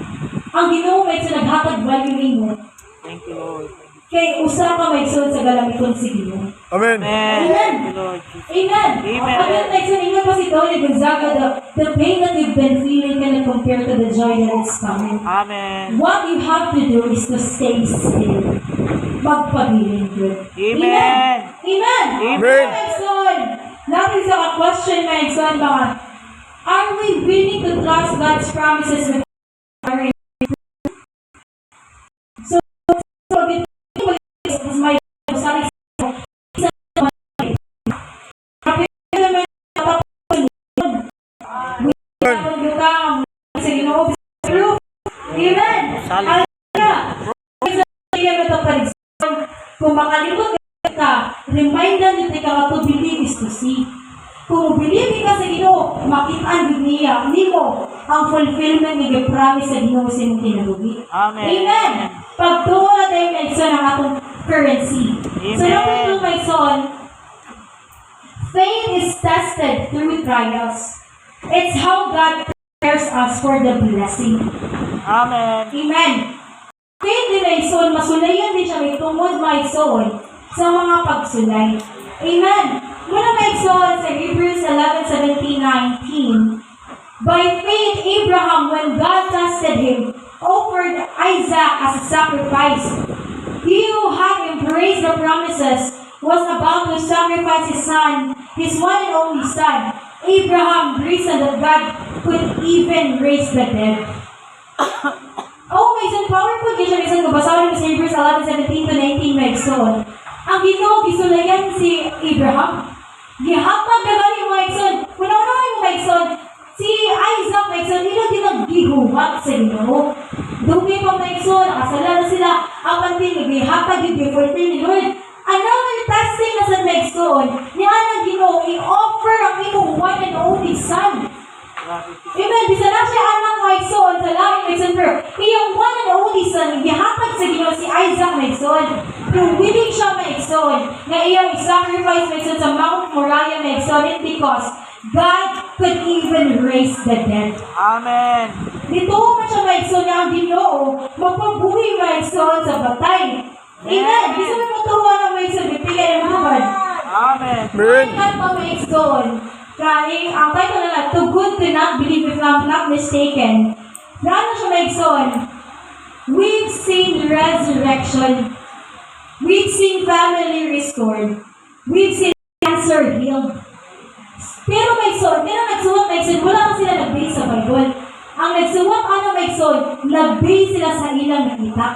Ang Ginoo may sa naghatag value nimo. Thank you, Lord. Kay usa ka may sa galamiton si Ginoo. Amen. Amen. Thank you, Lord. Amen. Amen. Again, like sa inyo pa si Tony Gonzaga, the pain that you've been feeling cannot compare to the joy that is coming. Amen. What you have to do is to stay still. Magpabiling good. Amen. Amen. Amen. My son, natin sa question, my son, mga, are we willing to trust God's promises with our So, is my sorry. Amen. Kung makalimot ka, reminder nito ka to believe is to see. Kung believe ka sa Ginoo, makitaan gid niya nimo ang fulfillment ni promise sa Ginoo sa imong kinabuhi. Amen. Amen. Pagtuo na tayo may son ang atong currency. So number 2, my son, faith is tested through trials. It's how God prepares us for the blessing. Amen. Amen. Faith ni my son, masulayan din siya may tungod my son sa mga pagsulay. Amen. Muna my son sa Hebrews 11:17-19. By faith, Abraham, when God tested him, offered Isaac as a sacrifice. He who had embraced the promises was about to sacrifice his son, his one and only son. Abraham reasoned that God could even raise the dead. Oh, may isang powerful gisyon isang kabasawan mo sa Hebrews 11:17-19 may son. Ang Ginoo gisulayan si Abraham. Gihapag na gani mo son. Una-una mo may son. Si Isaac may son, ilo ginaggihuwat sa Ginoo. Dugay pa may son, nakasala na sila. Ang panting, gihapag with you for free ni Lord. Another testing na sa next doon, niya na Ginoo, i-offer ang imong one and only son. Amen. Bisa na siya anak Maigsoon sa langit Maigsoon, pero iyong one and only son, gihatag sa Ginoo si Isaac Maigsoon. Pero willing siya Maigsoon, na iyang sacrifice Maigsoon sa Mount Moriah Maigsoon, it because God could even raise the dead. Amen. Dito man siya Maigsoon niya ang Ginoo, magpabuhi Maigsoon sa batay. Amen. Bisa mo matuwa na Maigsoon, bipigay ng mga Amen. Amen. Pa Maigsoon. Kaing, ang title na Too Good to Not Believe If I'm Not Mistaken. Gano'n siya Maigsoon? We've seen resurrection. We've seen family restored. We've seen cancer healed. Pero Maigsoon, nagsuot Maigsoon, wala ka sila nag-base sa Bible. Ang nagsuot Maigsoon, nag-base sila sa ilang nakita.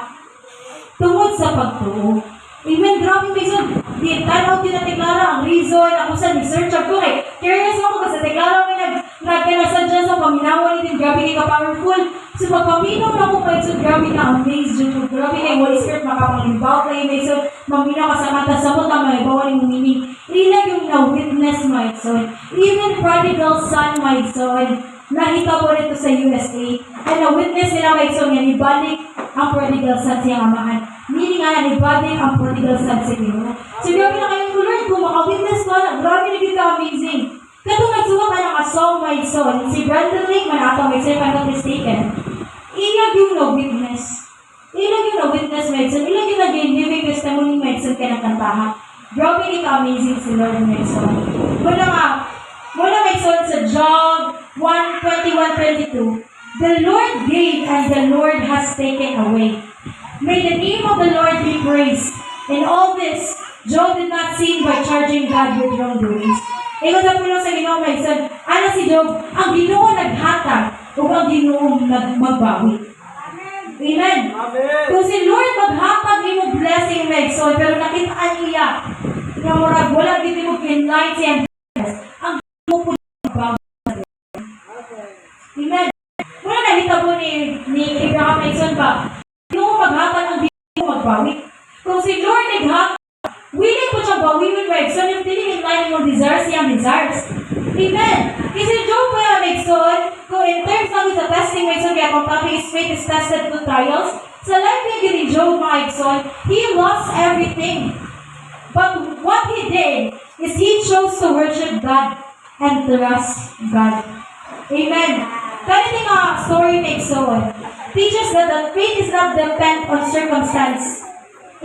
Tungod sa pagtuo. Amen, grabe Maigsoon. Di tanaw tinatiklara ang reason, ako sa research ako kay curious ako kasi tiklara may nagkanasadya sa paminawan nitin, grabe kay ka-powerful. So pagpaminaw na ko Maigsoon, grabe na amazed yun. Grabe kay Holy Spirit makapanglimbaw kay Maigsoon, maminaw ka sa mata sa muta, may bawal yung meaning. Ilag yung na-witness Maigsoon. Even prodigal son Maigsoon, nakita po nito sa USA. And na-witness nila Maigsoon yan, ibalik ang prodigal son siyang amahan. Meaning nga na ibalik ang prodigal son sa Ginoo. So grabe na kayong Lord, kung maka-witness ka na, grabe na kita amazing. Katong nagsuwak ka ng song Maigsoon, si Brandon Lake manatang Maigsoon, if I'm not mistaken. Ilag yung no-witness. Ilag yung no-witness Maigsoon. Ilag yung naging living testimony Maigsoon ka ng kantaha. Grabe ka amazing si Lord Maigsoon. Wala Maigsoon sa Job 1:21-22. The Lord gave and the Lord has taken away. May the name of the Lord be praised. In all this, Job did not sin by charging God with wrongdoings. Ikaw sa puno sa Ginoo Maigsoon, ano si Job? Ang Ginoo naghatag o ang Ginoo magbawi. Amen. Kung si Lord maghatag ni mo blessing Maigsoon, pero nakitaan niya na murag wala giti mo kinlight siya ang Ginoo po magbawi. Amen. Wala nahitabo ni Abraham Maigsoon ba? Ginoo maghatag ang Ginoo magbawi. Kung si Lord naghatag, willing po siya bawiwin Maigsoon yung tiling in line yung desires siyang desires. Amen. Kasi Job po yung Maigsoon, kung in terms ng sa testing Maigsoon, kaya kung topic is faith is tested through trials, sa life ni Job Maigsoon, he lost everything. But what he did is he chose to worship God and trust God. Amen. Kaniting story Maigsoon teaches that faith is not dependent on circumstance.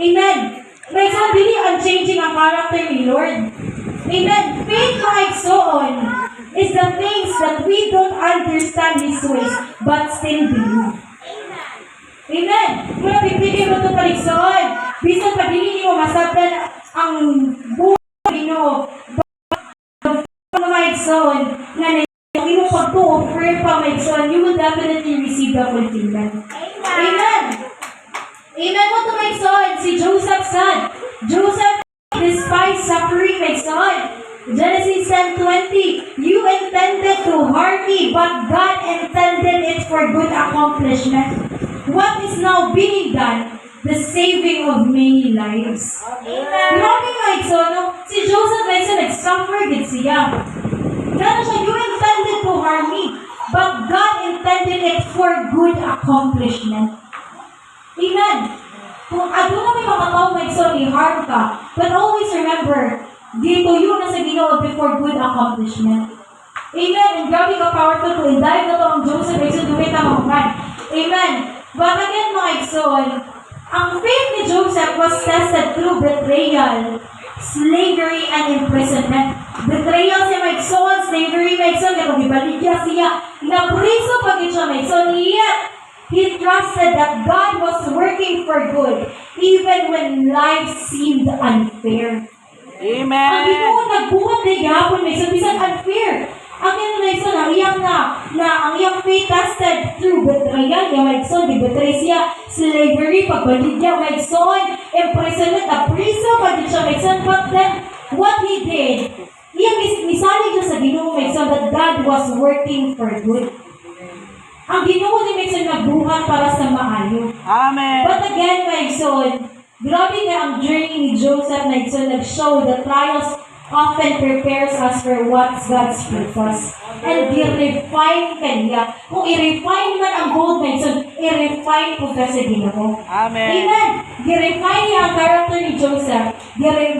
Amen. Maigsoon, dili unchanging ang character ni Lord. Amen. Faith Maigsoon is the things that we don't understand His ways, but still believe. Amen. Mula pipigay mo itong Maigsoon. Bisan pa dili mo masabtan ang buhay Ginoo. Maigsoon, na yung imong pagtuo, prayer pa Maigsoon, you will definitely receive the fulfillment. Amen. Amen mo ito Maigsoon, si Joseph said, Joseph despised suffering Maigsoon. Genesis 10:20, you intended to harm me, but God intended it for good accomplishment. What is now being done? The saving of many lives. Grabe Maigsoon, no? Si Joseph Maigsoon, nag-suffer din siya. Gano'n siya, you intended to harm me, but God intended it for good accomplishment. Amen. Kung ano na may makataw Maigsoon, i-harm ka, but always remember, dito yun na sa Ginoo before good accomplishment. Amen. And grabe ka powerful to indive na to ang Joseph Maigsoon, dumit na mahuman. Amen. But again Maigsoon, ang faith ni Joseph was tested through betrayal, slavery, and imprisonment. Betrayal siya Maigsoon, slavery Maigsoon, kaya ibaligya siya, napriso pag siya Maigsoon, yet he trusted that God was working for good, even when life seemed unfair. Amen. Ang Ginoo nagbuhat na gihapon Maigsoon, bisan unfair. Ang Ginoo Maigsoon, ang iyang faith tested through betrayal, yung Maigsoon, di-betray siya, slavery, pagbaligya Maigsoon, imprisonment, napriso pag siya Maigsoon, but then, what he did, iyang misalig siya sa Ginoo Maigsoon that God was working for good. Ang Ginoo ni Maigsoon nagbuhat para sa maayo. Amen. But again, Maigsoon, Grabe nga ang journey ni Joseph na ito nag-show that trials often prepares us for what's God's purpose. And i-refine ka niya. Kung i-refine man ang gold na ito, i-refine po ka sa Ginoo. Amen. Amen. I-refine niya ang character ni Joseph.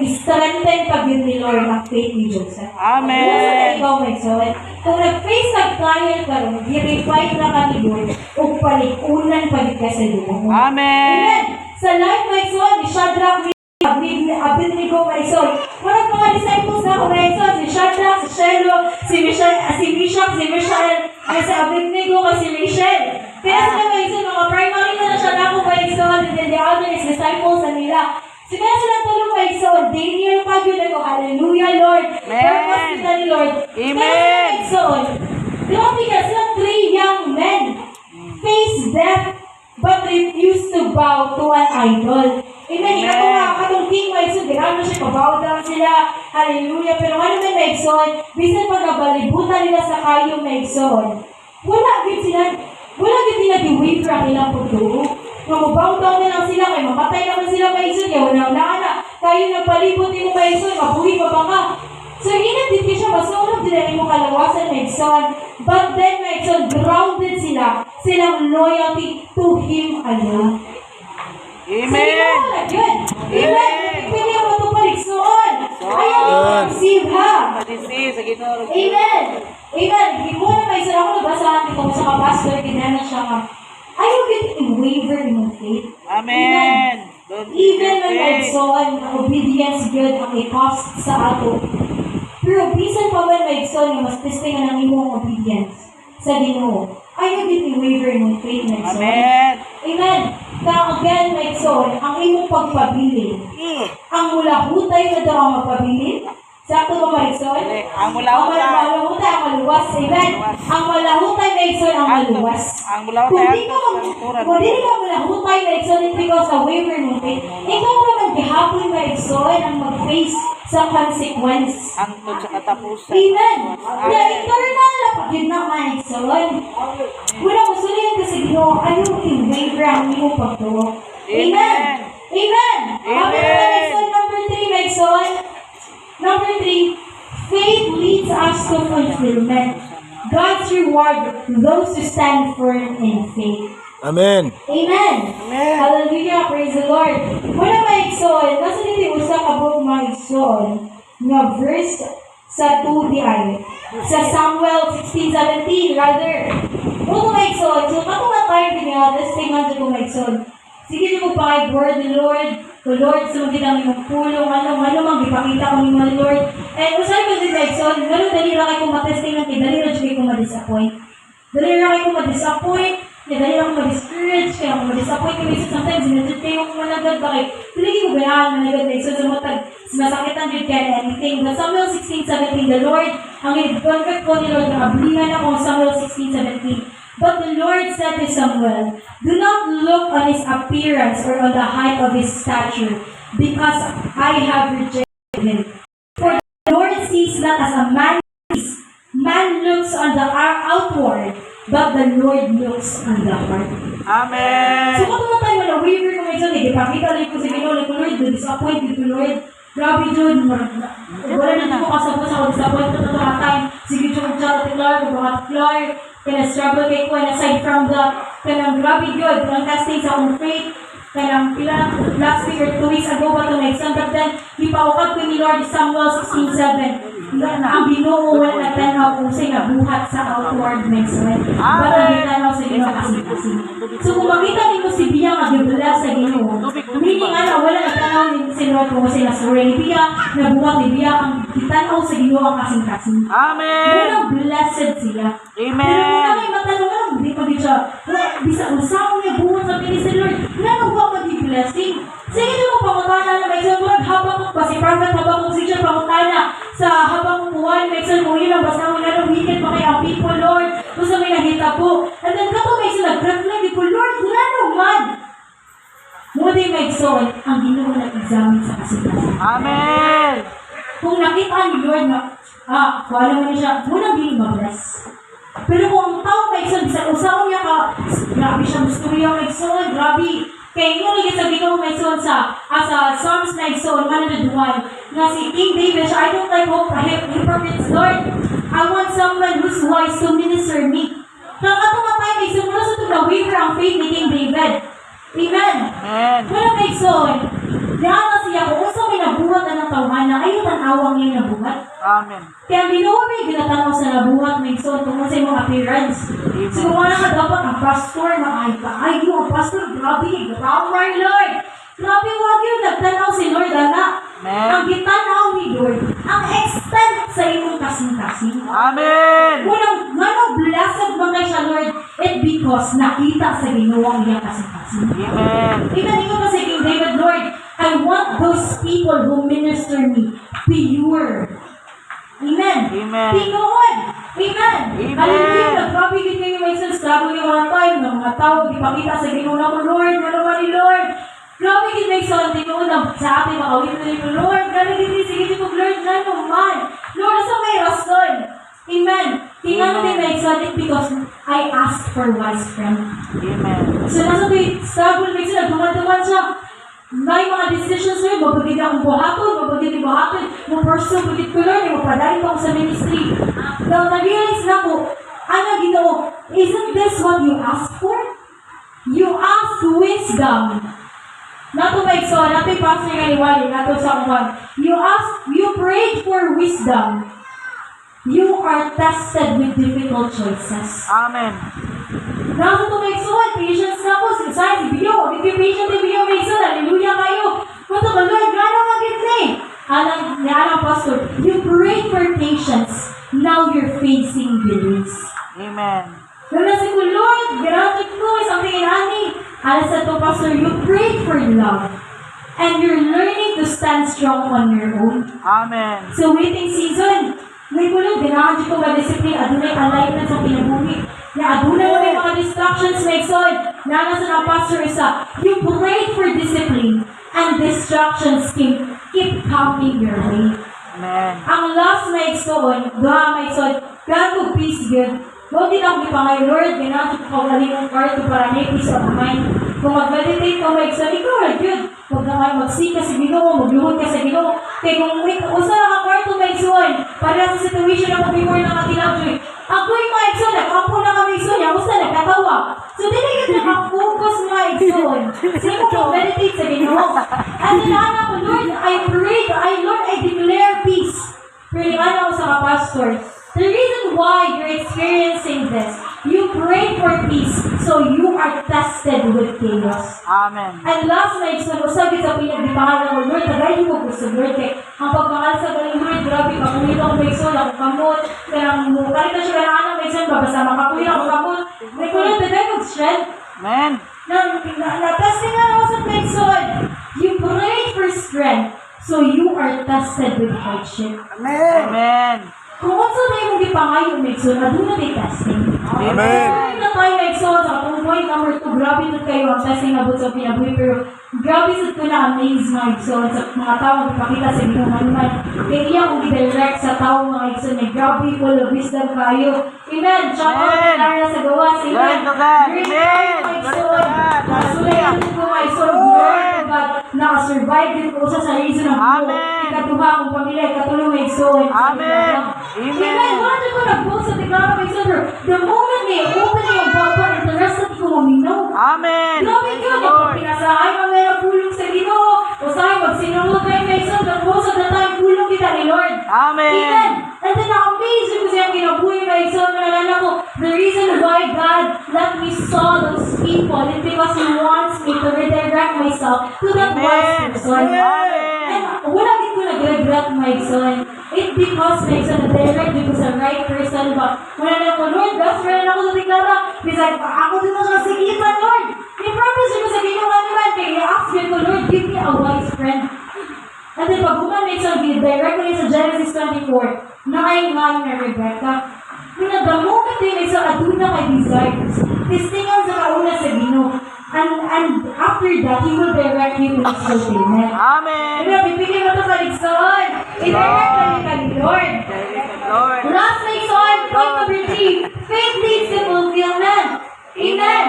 I-strengthen pag yun ni Lord ang faith ni Joseph. Amen. Kung sa ikaw may son, kung nag-face nag-trial ka rin, i-refine na ka ni Lord o palikunan palit ka sa Ginoo. Amen. Amen. Sa life may son, ni Shadrach, Abednego may son. Parang mga disciples na ako may son, si Shadrach, si Shelo, si Meshach, si Abednego, si Michelle. Kaya sila may son, mga primary na siya na ako may son, and then the other is disciples na nila. So kaya sila tulong may son, Daniel pag yun ako, hallelujah Lord. Purpose kita ni Lord. Amen. Kaya may son, grabe ka, sila 3 young men face death but refuse to bow to an idol. Amen. Ikaw nga, katong king Maigson, gano'n siya, pabow down sila. Hallelujah. Pero ano may Maigson, bisan pag nabalibutan nila sa kayo Maigson, wala gid nila di-waver ang ilang pagturo. Kung mabow down na lang sila, kaya mamatay naman sila Maigson, kaya walang naana. Kayo nagpalibot din mo Maigson, mabuhi pa ba ka? So, inatid ka siya, masunod din mo kalawasan Maigson. But then Maigson, grounded sila, silang loyalty to Him alone. Amen. Amen. Pili mo ito paligsoon. Ayaw mo mag-receive ha. Madisi sa Ginoo. Amen. Amen. Hindi mo na may sarang ko nabasahan ito sa kapastor, kinana siya ka. Ayaw get i-waver in your faith. Amen. Even when Maigson, ang obedience good ang i-cost sa ato. Pero bisan pa man Maigson, mas testingan ang imong obedience sa Ginoo. Ayaw get i-waver in your faith, Maigson. Amen. Amen. Now again, Maigson, ang imong pagpabilin. Ang mulahutay na daw ang magpabilin. Sakto ba, Maigson? Ang mulahutay. Ang mulahutay, ang maluwas. Amen. Ang mulahutay, Maigson, ang maluwas. Ang mulahutay, Kung di ka mulahutay, Maigson, hindi ka sa waiver mo, ikaw mo maghihapon, Maigson, ang mag-face sa consequence. Hangtod sa katapusan. Amen. Na eternal na pagin na, Maigson. Wala ko sulihan kasi Ginoo, ayaw i-waver ang iyong pagtuo. Amen. Amen. Amen. Number 3, Maigson. Number 3, faith leads us to fulfillment. God's reward those who stand firm in faith. Amen. Amen. Amen. Hallelujah. Praise the Lord. Muna Maigson, nasa nito usa ka book Maigson nga verse sa 2 di ay. Sa Samuel 16:17 rather. Muna Maigson, so kato na tayo din nga, let's take on to Maigson. Sige niyo pa kay word the Lord. The Lord, sumagin ang imong pulong, ano mang ipakita ko ni mga Lord. And usay ko din Maigson, gano'n dali ra kay ko matesting ng dali ra kay ko ma-disappoint. Dali ra kay ko ma-disappoint. Kaya dahil ako ma-discourage, kaya ako ma-disappoint kami sa sometimes, sinadjud kayo kung managad, bakit? Hindi ko ganahan managad na iso sa matag, masakitan din kaya anything. But Samuel 16:17, the Lord, ang i-contract ko ni Lord, nakablihan ako Samuel 16:17. But the Lord said to Samuel, do not look on his appearance or on the height of his stature, because I have rejected him. For the Lord sees not as a man sees. Man looks on the outward, but the Lord looks on the heart. Amen. So kung tayo na waver ko may sabi, ipakita lang ko sa Ginoo, like Lord, disappoint ko Lord. Grabe Jud, wala na ko kasabot sa disappoint ko na time. Sige Jud, charot Lord, mga Lord, kaya struggle kay ko, and aside from that, kaya grabe Jud, ang testing sa akong faith, kaya last week or 2 weeks ago ba ito na exam, but then, ipaukad ko ni Lord Samuel 16:7. Ang Ginoo wala na tanaw kung sa'yo buhat sa outward Maigson. But ang tanaw sa Ginoo kasi. So kung makita niyo si Bia mag-bless sa Ginoo, meaning wala na tanaw ni si Lord kung sila sorry ni Bia, nabuhat ni Bia ang tanaw sa Ginoo ang kasing-kasing. Amen. Walang blessed sila. Amen. Pero kung may matanong hindi pa siya, bisa usaw niya buhat sa pinis ni Lord, nanong ba mag-blessing? Sige nyo mo pangutana na Maigson, habang ko pa si Prophet, habang ko si John pangutana sa habang kuwan, Maigson, mo yun ang basta mo na wicked pa kay ang people, Lord. Kung sa may nakita po. And then kato Maigson, nag-reflect ko, Lord, wala naman. Muna yung Maigson, ang Ginoo nag-examine sa kasing-kasing. Amen. Kung nakita ni Lord na, wala mo na siya, muna din mag-bless. Pero kung ang tao Maigson, sa usaw niya ka, grabe siya, gusto niya Maigson, grabe. Kaya yung naging sa Ginoo Maigson sa sa Psalms na igsoon, 101, na si King David, siya, I don't like hypocrites, Lord. I want someone who's wise to minister me. Nang atong time, igsoon, mula sa itong na-waver ang faith ni King David. Amen. Amen. Mula na igsoon, diyan na siya, kung sa may nabuhat na ng tawhan na, ayaw tanawang niya nabuhat. Amen. Kaya binuha may ginatanaw sa nabuhat ng igsoon tungkol sa imong appearance. So kung wala ka dapat ang pastor na ay ang pastor, grabe, power, Lord. Grabe, wag yun, nagtanaw si Lord, anak. Amen. Ang gitanaw ni Lord, ang extent sa imong kasing-kasing. Amen. Unang, blessed ba nga siya, Lord? It because nakita sa ginawang niya kasing-kasing. Amen. Ikaw pa sa King David, Lord, I want those people who minister me pure. Amen. Amen. Tingoon. Amen. Amen. Hallelujah. Nagpapi din kayo may struggle yung mga time ng mga tao, ipakita sa ginuna ko, Lord, ano ba ni Lord? Grabe din may son, tingoon na sa ating makawin na nito, Lord, grabe din, sige dito, Lord, ano man. Lord, sa may rason. Amen. Tingnan din may son, because I asked for wise friend. Amen. So, nasa ito struggle, may son, nagduman siya. May mga decisions na yun, mabagid akong buhaton, mabagid yung buhaton, pursue, bagid ko Lord, mapadali pa ako sa ministry. Now, na-realize na ko, ano Ginoo, isn't this what you asked for? You asked wisdom. Nato ba ito, nato yung pastor nga iwali, nato sa uwan. You prayed for wisdom. You are tested with difficult choices. Amen. Nasa ito may isuan, patience na po, sinasay, si Biyo, if you patient si Biyo may isuan, hallelujah kayo. Kung ito ba, Lord, gano'ng magit na eh. Alang pastor, you prayed for patience, now you're facing delays. Amen. Nung nasa ko, Lord, granted ko, isang tingin ani. Alas sa ito, pastor, you prayed for love, and you're learning to stand strong on your own. Amen. So waiting season, may kulog, ganahan ko ba discipline, adunay alignment sa pinabuhi. Na adunay mo may mga distractions, may son. Nana sa ng pastor isa, you prayed for discipline, and distractions keep coming your way. Amen. Ang last may son, duha may son, God ko peace good. Huwag din ako ipangay, Lord, ganahan ko pagaling ng kwarto para may peace of mind. Kung mag-meditate ka may son, ikaw ay good. Huwag na kayo magsika sa Ginoo, magluhod ka sa Ginoo. Kaya kung usa na ka kwarto may son, para sa situation na pag-before na katilabjoy, ako yung mga igsoon, nakapo na kami igsoon, yung usa nagkatawa. So, dili ka nakafocus mga igsoon. Sino mo meditate sa Ginoo. At nilaanan ko, Lord, I declare peace. Pero nilaanan ko sa kapastor, the reason why you're experiencing this, you pray for peace, so you are tested with chaos. Amen. And last night, sa usagit sa pinagdipangan ng Lord, tagay ko gusto, Lord, kay ang pagmahal sa galing Lord, grabe, kapulit ako may son, ako kamot, kaya kahit na siya kailangan ng may son, babasa makapulit ako kamot, may kulit, tagay ko strength. Amen. Na-testing nga ako sa may son, you pray for strength, so you are tested with hardship. Amen. Amen. Kung unsa na yung gipangayo may son, aduna tay testing. Amen. Na tayo may son, sa kung point number 2, grabe na kayo ang testing na sa pinabuhi, pero grabe sa ko na amaze mga son sa mga tao magpakita sa Ginoo man. Kaya iya kong i-direct sa tao mga son, na grabe full of wisdom kayo. Amen. Shout out kay Lara sa gawas. Amen. Glory to God. Great Amen. kayo, mga Glory to son. God. Hallelujah. Nasulit ko mga son, glory to God. Nakasurvive din ko sa reason ng buo. Amen. Ikatuha akong pamilya, ikatulong mga son. Amen. Amen. Wala ko nag-post sa Tiglaro may son. The moment they open yung button, interested ko maminaw. Amen. Grabe Praise ka, the Lord. pinasahay kami na pulong sa Ginoo. O sa'yo, magsinulog kayo may son, most of the time, pulong kita ni Lord. Amen. Amen. And then na-amaze ko siyang kinabuhi may son, nalala ko, the reason why God let me saw those people is because He wants me to redirect myself to that Amen. wise person. Amen. And wala din ko nag-regret my son. It's because my son na-direct ko sa right person ba? Wala na ko, Lord, best friend ako sa Tiklara. Bisag, ako din na sa sigitan, Lord. I-promise ko sa ginawa naman. Kaya i-ask ko, Lord, give me a wise friend. And then pag bukan may son, direct ko sa Genesis 24, na ay nga na Rebecca. Muna, the moment din may son, aduna kay desires. Tistingan sa kauna sa Ginoo. And after that, He will direct you in His fulfillment. Amen. Kaya bibigyan mo ito sa Lord. I-direct kami ka ni Lord. Lord. Last next on, point number 3. Faith leads to fulfillment. Amen.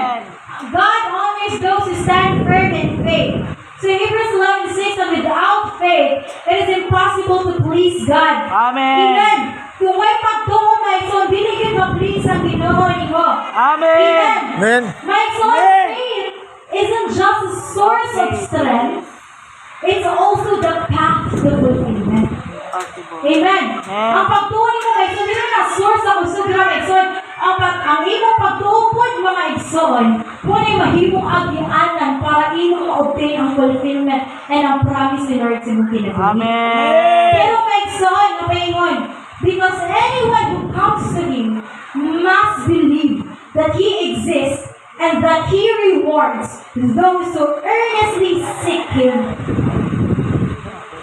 God honors those who stand firm in faith. So in Hebrews 11 says that without faith, it is impossible to please God. Amen. Amen. Kung may pagtuo, my son, dili ka ma-please ang Ginoo nimo. Amen. Amen. My son, Amen. faith isn't just a source of strength, it's also the path to fulfillment. Possible. Amen. Amen. Ang pagtuo nimo, my son, dili na source ang usog na, my son. Ang imong pagtuo po, mga igsoon, puna'y mahimong agianan para imong ma-obtain ang fulfillment and ang promise ni Lord sa mong kinabuhi. Amen. Pero my son, napaingon, because anyone who comes to Him must believe that He exists and that He rewards those who earnestly seek Him.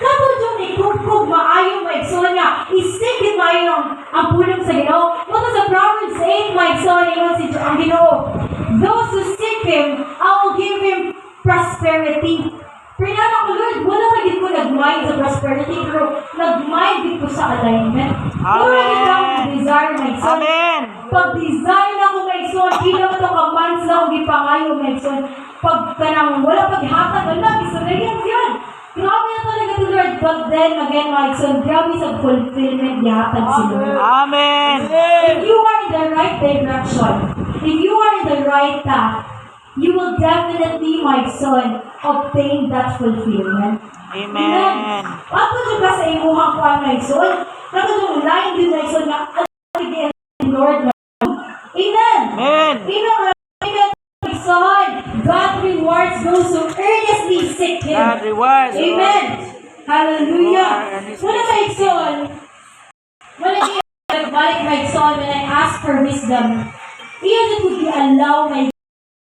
Kapag yung ikukog maayo, my son, nga, isik it maayo ang pulong sa Ginoo. What sa Proverbs 8, my son, ingon si ang Ginoo, those who seek Him, I will give Him prosperity. Pero na ko, Lord, wala lagi ko nag-mind sa prosperity, pero nag-mind din ko sa alignment. Wala lagi ko ang desire, my son. Amen. Pag-design ako, my son, kila mo ito ka-months na akong gipangayo, my son. Pag kanang wala paghatag, wala, isalayan yan. Grabe na talaga to, Lord. But then, again, my son, grabe sa fulfillment yatag si Lord. Amen. If you are in the right direction, if you are in the right path, you will definitely, my son, obtain that fulfillment. Amen. Ako dyan ba sa imuhang kuhan, my son? Ako dyan line din, my son, na again, Lord, my son. Amen. Amen. Amen, my son. God rewards those who earnestly seek Him. God rewards. Amen. Hallelujah. Lord. Wala my son. Wala niya nagbalik my son when I ask for wisdom. Iyan na kung allow my